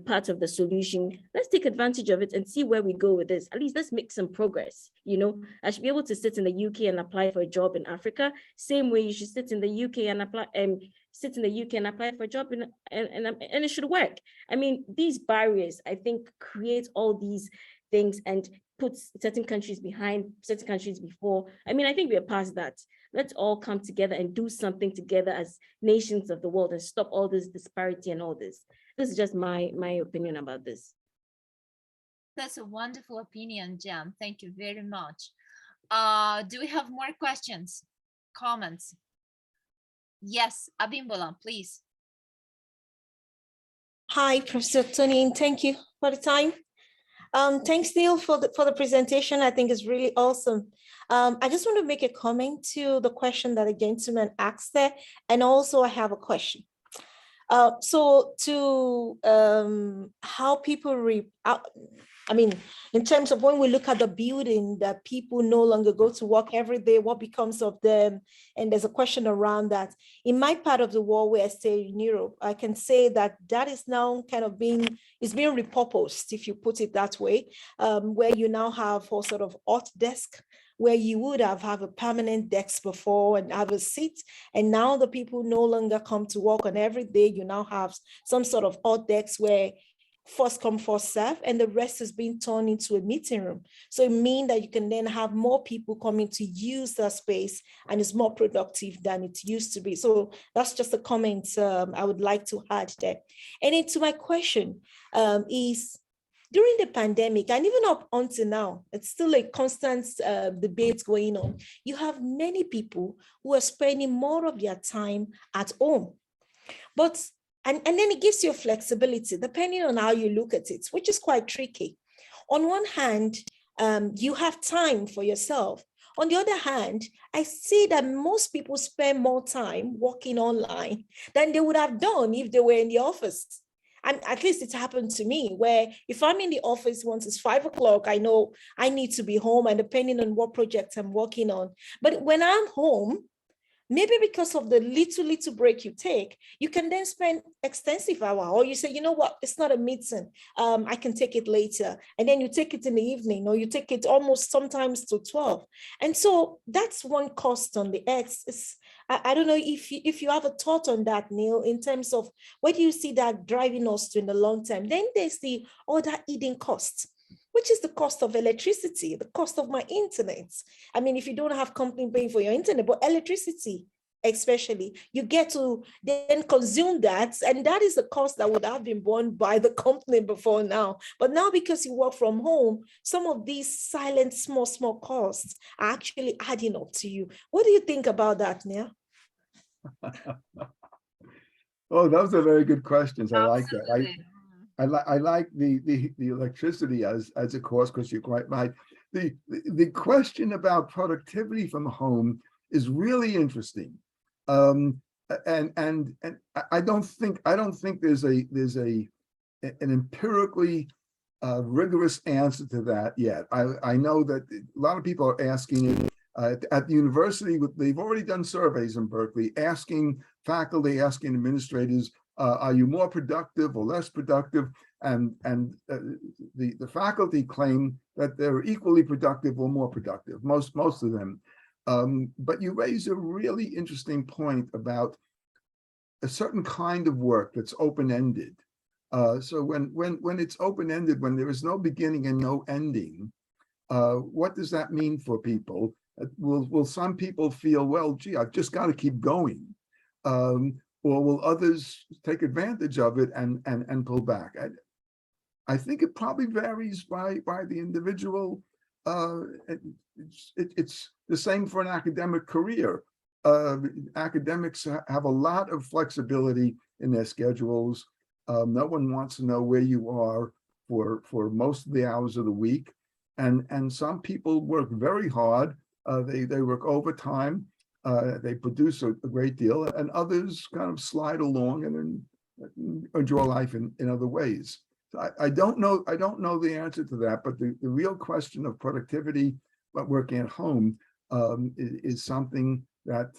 part of the solution, let's take advantage of it and see where we go with this. At least let's make some progress. You know, I should be able to sit in the UK and apply for a job in Africa. Same way you should sit in the UK and apply for a job and it should work. I mean, these barriers, I think, create all these things and puts certain countries behind, certain countries before. I mean, I think we're past that. Let's all come together and do something together as nations of the world and stop all this disparity and all this. This is just my opinion about this. That's a wonderful opinion, Jan. Thank you very much. Do we have more questions, comments? Yes, Abimbola, please. Hi, Professor Tony, and thank you for the time. Thanks, Neil, for the presentation. I think it's really awesome. I just want to make a comment to the question that a gentleman asked there, and also I have a question. So to how people, I mean, in terms of when we look at the building that people no longer go to work every day, what becomes of them? And there's a question around that. In my part of the world where I stay in Europe, I can say that that is now kind of being repurposed, if you put it that way, where you now have a sort of hot desk, where you would have a permanent desk before and have a seat. And now the people no longer come to work on every day. You now have some sort of hot desk where first come, first serve, and the rest is being turned into a meeting room. So it means that you can then have more people coming to use the space and it's more productive than it used to be. So that's just a comment I would like to add there. And then to my question is, during the pandemic, and even up until now, it's still a constant debate going on. You have many people who are spending more of their time at home. But, and then it gives you flexibility, depending on how you look at it, which is quite tricky. On one hand, you have time for yourself. On the other hand, I see that most people spend more time working online than they would have done if they were in the office. And at least it's happened to me, where if I'm in the office once it's 5 o'clock, I know I need to be home, and depending on what project I'm working on. But when I'm home, maybe because of the little break you take, you can then spend extensive hour, or you say, you know what, it's not a meeting. I can take it later. And then you take it in the evening, or you take it almost sometimes to 12. And so that's one cost on the X. I don't know if you have a thought on that, Neil, in terms of where do you see that driving us to in the long term? Then there's the other hidden costs, which is the cost of electricity, the cost of my internet. I mean, if you don't have company paying for your internet, but electricity, especially, you get to then consume that. And that is the cost that would have been borne by the company before now. But now, because you work from home, some of these silent, small costs are actually adding up to you. What do you think about that, Neil? Oh, those are very good questions. I like that. Absolutely. I like the electricity as a cost, because you're quite right. The question about productivity from home is really interesting, and I don't think there's an empirically rigorous answer to that yet. I know that a lot of people are asking it at the university. They've already done surveys in Berkeley asking faculty, asking administrators, are you more productive or less productive? And the faculty claim that they're equally productive or more productive, most of them. But you raise a really interesting point about a certain kind of work that's open-ended. So when it's open-ended, when there is no beginning and no ending, what does that mean for people? Will some people feel, well, gee, I've just got to keep going? Or will others take advantage of it and pull back? I think it probably varies by the individual. It's the same for an academic career. Academics have a lot of flexibility in their schedules. No one wants to know where you are for most of the hours of the week. And some people work very hard. They work overtime. They produce a great deal, and others kind of slide along and enjoy life in other ways. So I don't know the answer to that, but the real question of productivity, but working at home, is something that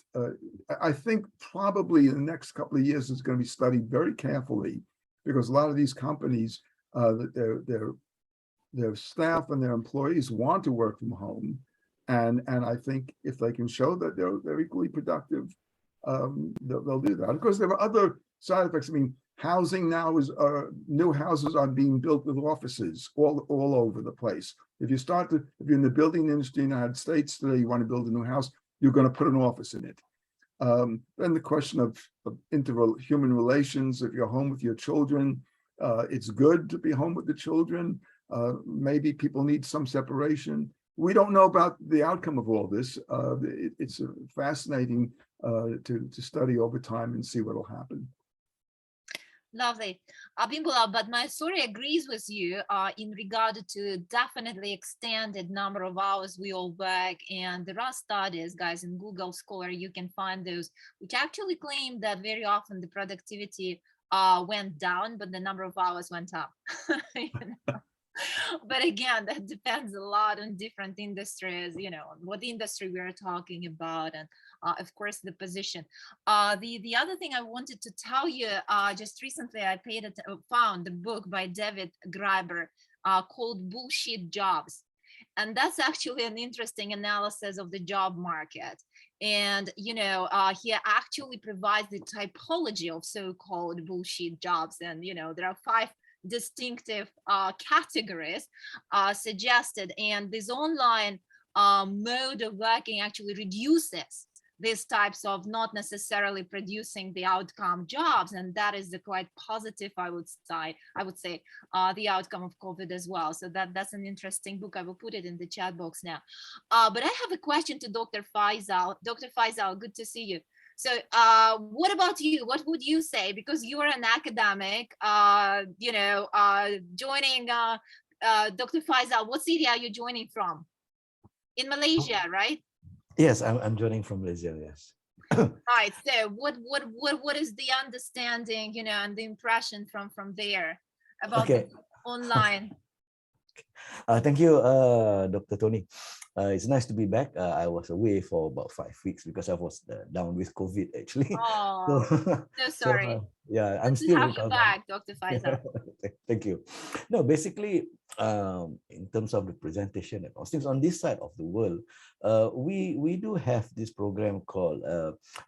I think probably in the next couple of years is going to be studied very carefully, because a lot of these companies, their staff and their employees want to work from home. And I think if they can show that they're equally productive, they'll do that. Of course, there are other side effects. I mean, housing now is new houses are being built with offices all over the place. If you're in the building industry in the United States today, you want to build a new house, you're going to put an office in it. Then the question of human relations. If you're home with your children, it's good to be home with the children. Maybe people need some separation. We don't know about the outcome of all this. It's fascinating to study over time and see what will happen. Lovely. Abimbola, but my story agrees with you in regard to definitely extended number of hours we all work. And there are studies, guys, in Google Scholar, you can find those, which actually claim that very often the productivity went down, but the number of hours went up. You know? But again, that depends a lot on different industries, you know, what industry we're talking about, and of course the position. The other thing I wanted to tell you, just recently I found a book by David Graeber called Bullshit Jobs. And that's actually an interesting analysis of the job market. And, you know, he actually provides the typology of so-called bullshit jobs. And, you know, there are 5 distinctive categories suggested, and this online mode of working actually reduces these types of not necessarily producing the outcome jobs, and that is the quite positive, I would say, the outcome of COVID as well. So that's an interesting book. I will put it in the chat box now. But I have a question to Dr. Faisal. Dr. Faisal, good to see you. So what about you? What would you say? Because you are an academic, you know, joining Dr. Faisal, what city are you joining from? In Malaysia, right? Yes, I'm joining from Malaysia, yes. Right. So what is the understanding, you know, and the impression from there about the online? Thank you, Dr. Tony. It's nice to be back. I was away for about 5 weeks because I was down with COVID actually. Oh, so sorry. Yeah, I'm Good to still have you recovering. back, Dr. Faisal. Thank you. No, basically, in terms of the presentation and all things on this side of the world, we do have this program called,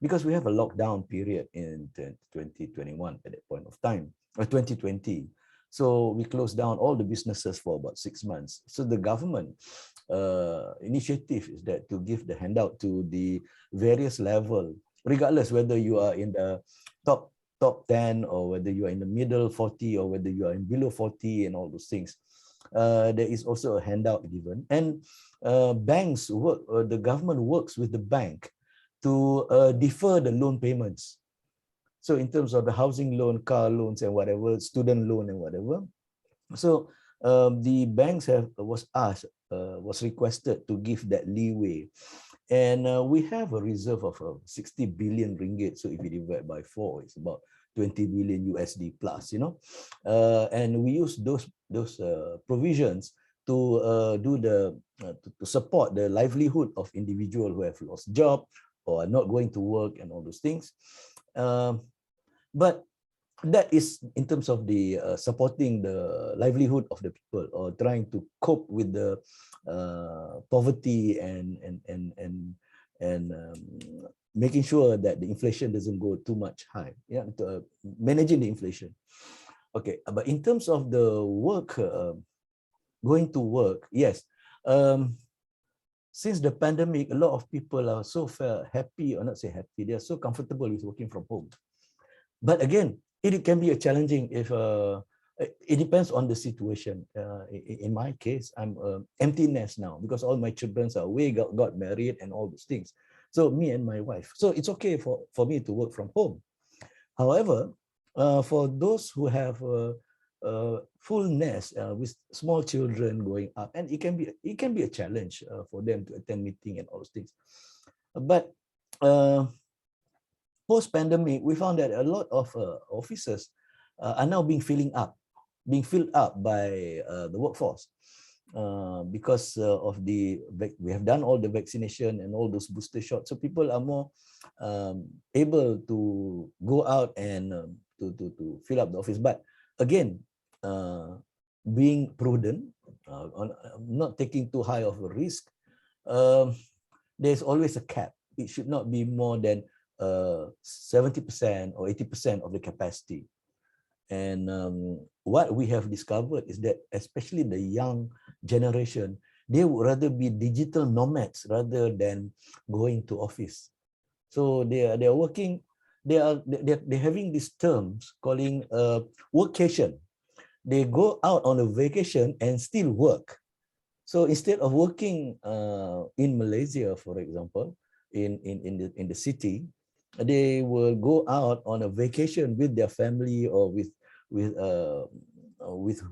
because we have a lockdown period in 2021 at that point of time, or 2020. So we closed down all the businesses for about 6 months. So the government initiative is that to give the handout to the various level, regardless whether you are in the top 10 or whether you are in the middle 40 or whether you are in below 40 and all those things. There is also a handout given, and banks work, the government works with the bank to defer the loan payments. So in terms of the housing loan, car loans and whatever, student loan and whatever. So the banks was requested to give that leeway. And we have a reserve of 60 billion ringgit. So if you divide by 4, it's about 20 billion USD plus, you know. And we use those provisions to do the to support the livelihood of individuals who have lost job or are not going to work and all those things. But that is in terms of the supporting the livelihood of the people, or trying to cope with the poverty and making sure that the inflation doesn't go too much high. Yeah, managing the inflation. Okay, but in terms of the work, going to work, yes. Since the pandemic, a lot of people are so happy, or not say happy, they are so comfortable with working from home. But again, it can be a challenging if it depends on the situation. In my case, I'm empty nest now because all my children are away, got married and all those things. So me and my wife. So it's okay for me to work from home. However, for those who have full nest with small children going up, and it can be a challenge for them to attend meeting and all those things. But post-pandemic, we found that a lot of offices are now being filled up by the workforce because of we have done all the vaccination and all those booster shots. So people are more able to go out and to fill up the office. But again, being prudent, not taking too high of a risk, there's always a cap. It should not be more than 70% or 80% of the capacity. And what we have discovered is that especially the young generation, they would rather be digital nomads rather than going to office. So they are working, they're having these terms calling workcation. They go out on a vacation and still work. So instead of working in Malaysia, for example, in the city, they will go out on a vacation with their family or with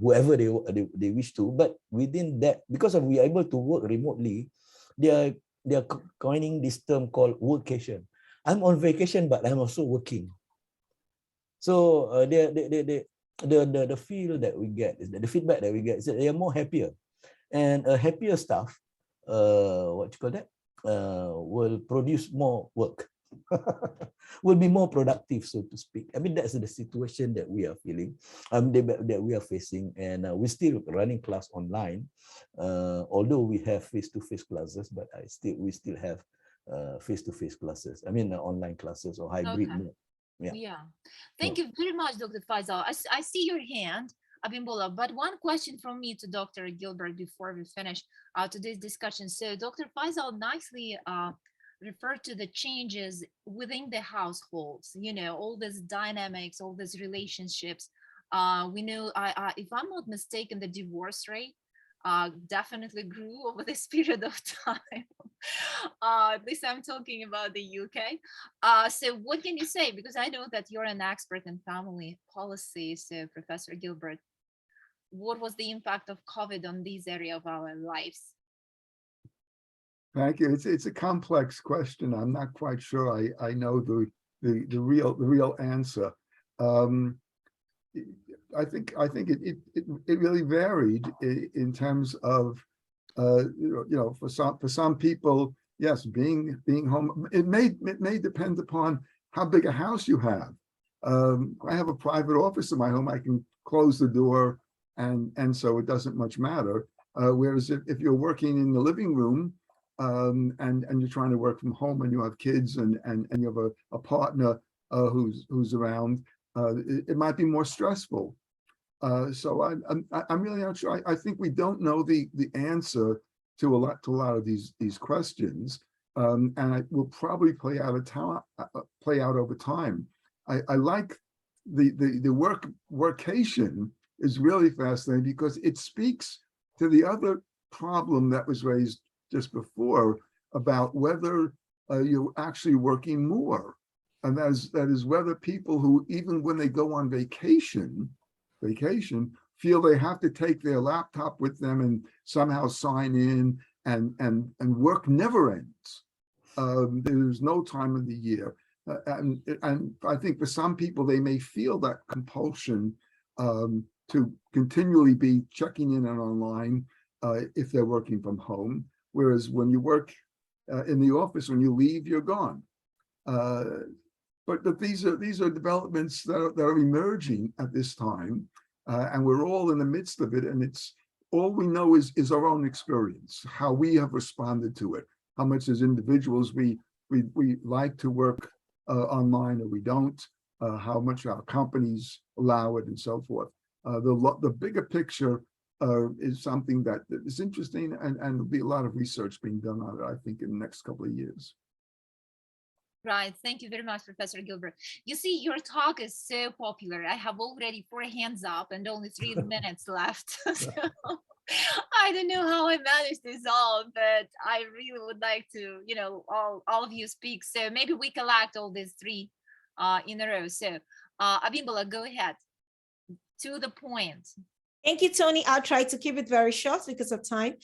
whoever they wish to. But within that, because we are able to work remotely, they are coining this term called workation. I'm on vacation, but I'm also working. So the feel that we get is that the feedback that we get is that they are more happier, and a happier staff, what you call that, will produce more work. Will be more productive, so to speak. I mean, that's the situation that we are feeling, that we are facing, and we're still running class online, although we have face-to-face classes, but we still have face-to-face classes. I mean, online classes or hybrid. Okay. Yeah. Thank you very much, Dr. Faisal. I see your hand, Abimbola, but one question from me to Dr. Gilbert before we finish today's discussion. So Dr. Faisal nicely referred to the changes within the households, you know, all these dynamics, all these relationships. We know, if I'm not mistaken, the divorce rate definitely grew over this period of time. At least I'm talking about the UK. So what can you say? Because I know that you're an expert in family policy. So Professor Gilbert, what was the impact of COVID on this area of our lives? Thank you. It's a complex question. I'm not quite sure I know the real answer. I think it really varied in terms of For some people, yes, being home, it may depend upon how big a house you have. I have a private office in my home. I can close the door, and so it doesn't much matter. Whereas if you're working in the living room, and you're trying to work from home, and you have kids, and you have a partner who's around, it might be more stressful. So I'm really not sure. I think we don't know the answer to a lot of these questions, and it will probably play out over time. I like the workation is really fascinating because it speaks to the other problem that was raised just before about whether you're actually working more, and that is whether people who, even when they go on vacation, feel they have to take their laptop with them and somehow sign in, and work never ends. There's no time of the year. And I think for some people, they may feel that compulsion to continually be checking in and online if they're working from home. Whereas when you work in the office, when you leave, you're gone. But these are developments that are emerging at this time, and we're all in the midst of it. And it's all we know is our own experience, how we have responded to it, how much as individuals we like to work online or we don't, how much our companies allow it, and so forth. The bigger picture is something that is interesting, and there'll be a lot of research being done on it, I think, in the next couple of years. Right. Thank you very much, Professor Gilbert. You see, your talk is so popular. I have already 4 hands up and only 3 minutes left. So I don't know how I managed this all, but I really would like to, all of you speak. So maybe we collect all these 3 in a row. So Abimbola, go ahead. To the point. Thank you, Tony. I'll try to keep it very short because of time.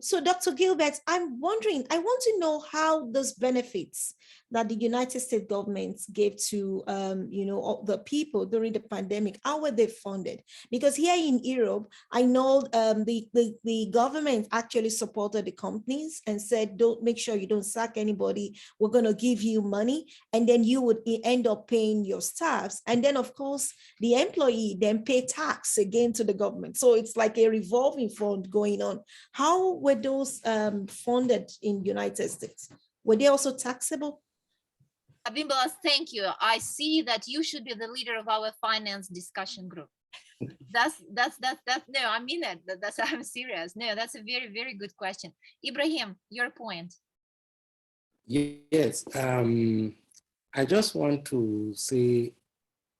So Dr. Gilbert, I'm wondering, I want to know how those benefits that the United States government gave to, the people during the pandemic, how were they funded? Because here in Europe, I know the government actually supported the companies and said, don't make sure you don't sack anybody. We're going to give you money, and then you would end up paying your staffs. And then, of course, the employee then pay tax again to the government. So it's like a revolving fund going on. How were those funded in the United States? Were they also taxable? Abimbola, thank you. I see that you should be the leader of our finance discussion group. That's no, I mean it. I'm serious. No, that's a very, very good question. Ibrahim, your point. Yes, I just want to say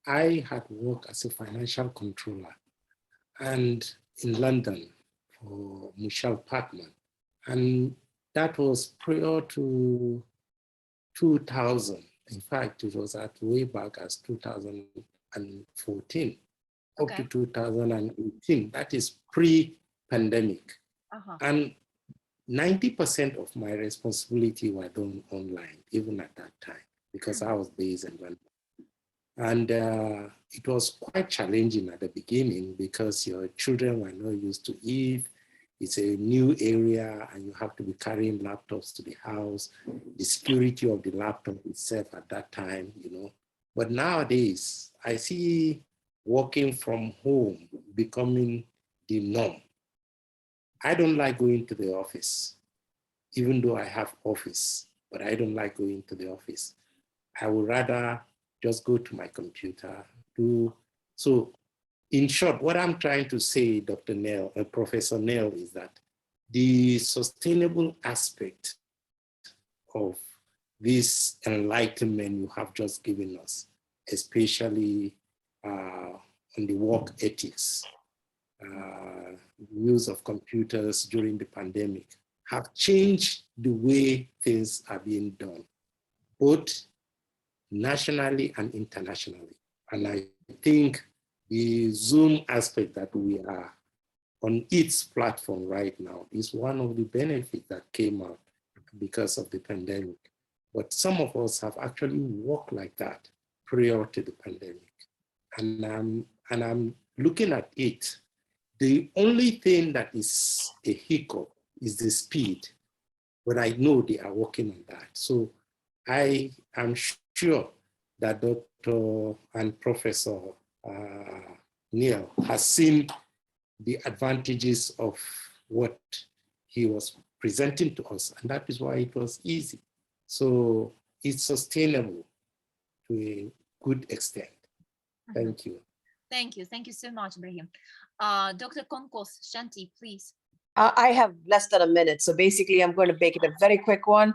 I had worked as a financial controller and in London for Michelle Parkman. And that was prior to 2000. In fact, it was at way back as 2014, up to 2018. That is pre-pandemic. And 90% of my responsibility were done online, even at that time, because I was based in London. And it was quite challenging at the beginning because your children were not used to it. It's a new area and you have to be carrying laptops to the house, the security of the laptop itself at that time, But nowadays, I see working from home becoming the norm. I don't like going to the office, even though I have office, but I don't like going to the office. I would rather just go to my computer, so in short, what I'm trying to say, Dr. Neil, Professor Neil, is that the sustainable aspect of this enlightenment you have just given us, especially on the work ethics, use of computers during the pandemic, have changed the way things are being done, both nationally and internationally. And I think the Zoom aspect that we are on its platform right now is one of the benefits that came out because of the pandemic. But some of us have actually worked like that prior to the pandemic. And I'm looking at it. The only thing that is a hiccup is the speed, but I know they are working on that. So I am sure that Dr. and Professor Neil has seen the advantages of what he was presenting to us, and that is why it was easy. So it's sustainable to a good extent. Thank you. Thank you. Thank you so much, Ibrahim. Dr. Konkos, Shanti, please. I have less than a minute, so basically I'm going to make it a very quick one.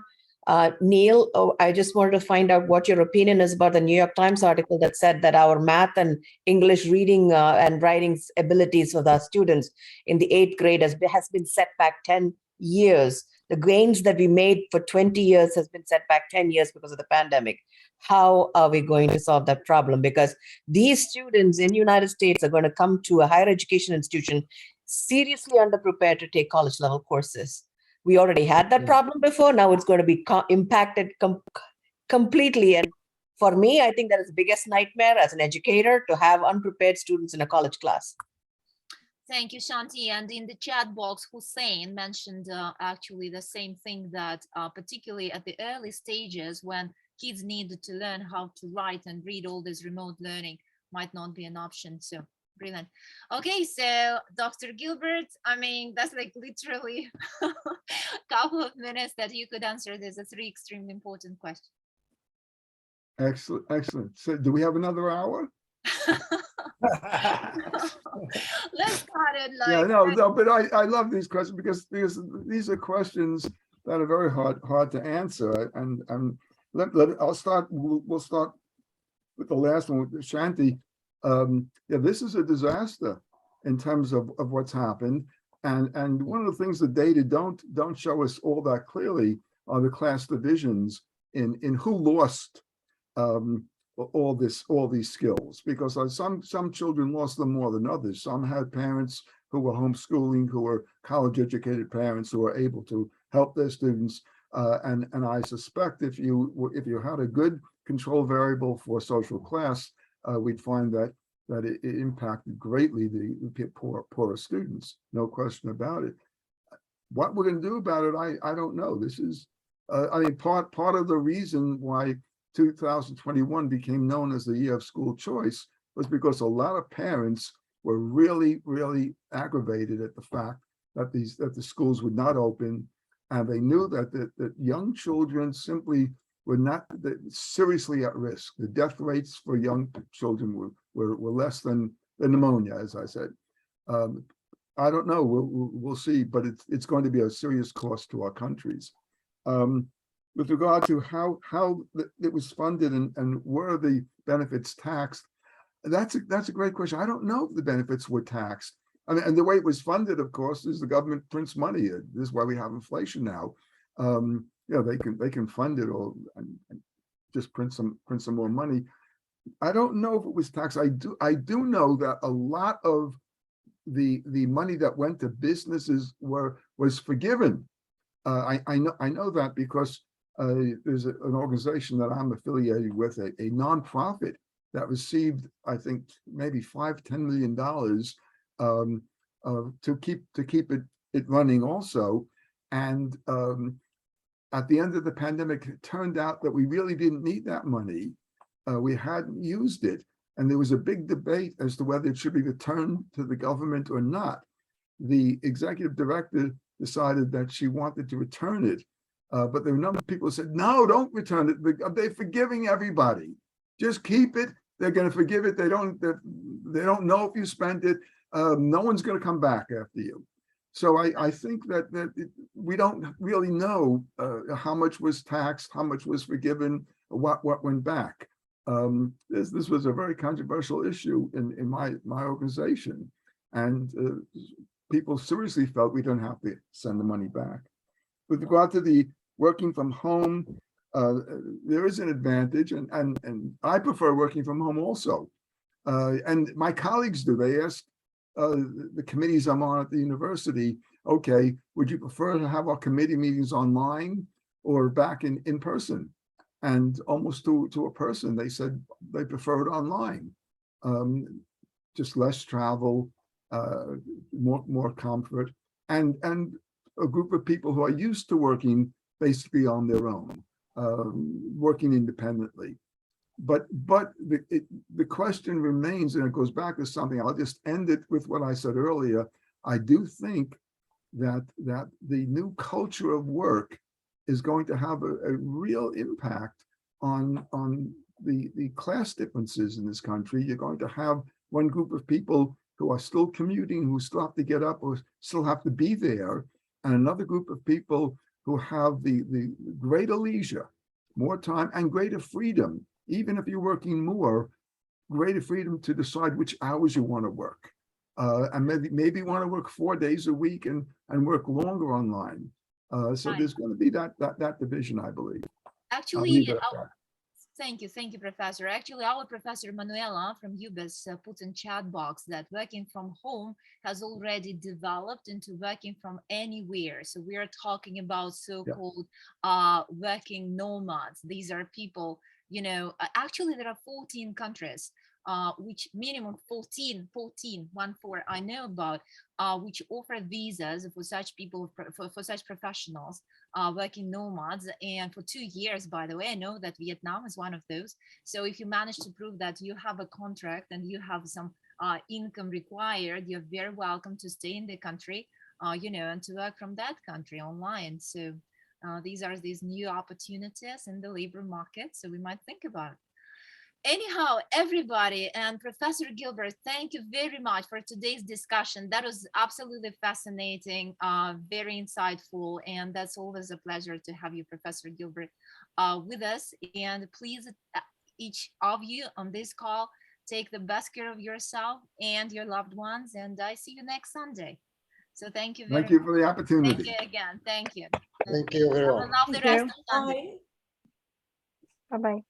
Neil, I just wanted to find out what your opinion is about the New York Times article that said that our math and English reading and writing abilities of our students in the 8th grade has been set back 10 years. The gains that we made for 20 years has been set back 10 years because of the pandemic. How are we going to solve that problem? Because these students in the United States are going to come to a higher education institution seriously underprepared to take college level courses. We already had that problem before. Now it's going to be impacted completely. And for me, I think that is the biggest nightmare as an educator, to have unprepared students in a college class. Thank you, Shanti. And in the chat box, Hussein mentioned actually the same thing, that particularly at the early stages when kids needed to learn how to write and read, all this remote learning might not be an option. So brilliant. Okay, so Dr. Gilbert, I mean, that's like literally a couple of minutes that you could answer this. It's 3 extremely important questions. Excellent, excellent. So do we have another hour? Let's cut it. Like, Yeah, no, but I love these questions because these are questions that are very hard to answer. And we'll start with the last one with Shanti. Yeah, this is a disaster in terms of what's happened. And one of the things the data don't show us all that clearly are the class divisions in who lost all these skills, because some children lost them more than others. Some had parents who were homeschooling, who were college educated parents who were able to help their students. And I suspect if you had a good control variable for social class, we'd find that it impacted greatly the poorer students, no question about it. What we're going to do about it, I don't know. This is, I mean, part of the reason why 2021 became known as the year of school choice was because a lot of parents were really, really aggravated at the fact that the schools would not open, and they knew that young children simply were not seriously at risk. The death rates for young children were less than pneumonia, as I said. I don't know. We'll see, but it's going to be a serious cost to our countries. With regard to how it was funded and were the benefits taxed, that's a great question. I don't know if the benefits were taxed. I mean, and the way it was funded, of course, is the government prints money. This is why we have inflation now. You know, they can fund it all and just print some more money. I don't know if it was taxed. I do know that a lot of the money that went to businesses was forgiven. I know that because there's an organization that I'm affiliated with, a nonprofit that received, I think, maybe $5-10 million to keep it running also. And at the end of the pandemic, it turned out that we really didn't need that money. We hadn't used it. And there was a big debate as to whether it should be returned to the government or not. The executive director decided that she wanted to return it. But there were a number of people who said, no, don't return it. They're forgiving everybody. Just keep it. They're going to forgive it. They don't know if you spent it. No one's going to come back after you. So I think that we don't really know how much was taxed, how much was forgiven, what went back. This was a very controversial issue in my organization, and people seriously felt we don't have to send the money back. With regard to the working from home, there is an advantage, and I prefer working from home also. And my colleagues do. They ask the committees I'm on at the university, okay, would you prefer to have our committee meetings online or back in person? And almost to a person, they said they prefer it online. Just less travel, more comfort, and a group of people who are used to working basically on their own, working independently. But the question remains, and it goes back to something, I'll just end it with what I said earlier. I do think that the new culture of work is going to have a real impact on the class differences in this country. You're going to have one group of people who are still commuting, who still have to get up or still have to be there, and another group of people who have the greater leisure, more time, and greater freedom. Even if you're working more, greater freedom to decide which hours you want to work. And maybe want to work 4 days a week and work longer online. So there's going to be that division, I believe. Actually, thank you, Professor. Actually, our Professor Manuela from UBIS put in chat box that working from home has already developed into working from anywhere. So we are talking about so-called working nomads. These are people, you know, actually there are 14 countries, which minimum 14 I know about, which offer visas for such people, for such professionals, working nomads. And for 2 years, by the way, I know that Vietnam is one of those. So if you manage to prove that you have a contract and you have some income required, you're very welcome to stay in the country, you know, and to work from that country online. So these are these new opportunities in the labor market. So we might think about it. Anyhow, everybody, and Professor Gilbert, thank you very much for today's discussion. That was absolutely fascinating, very insightful, and that's always a pleasure to have you, Professor Gilbert, with us. And please, each of you on this call, take the best care of yourself and your loved ones, and I see you next Sunday. So thank you very much. Thank you for the opportunity. Thank you again. Thank you. Thank you, everyone. Have a lovely rest of Sunday. Bye-bye.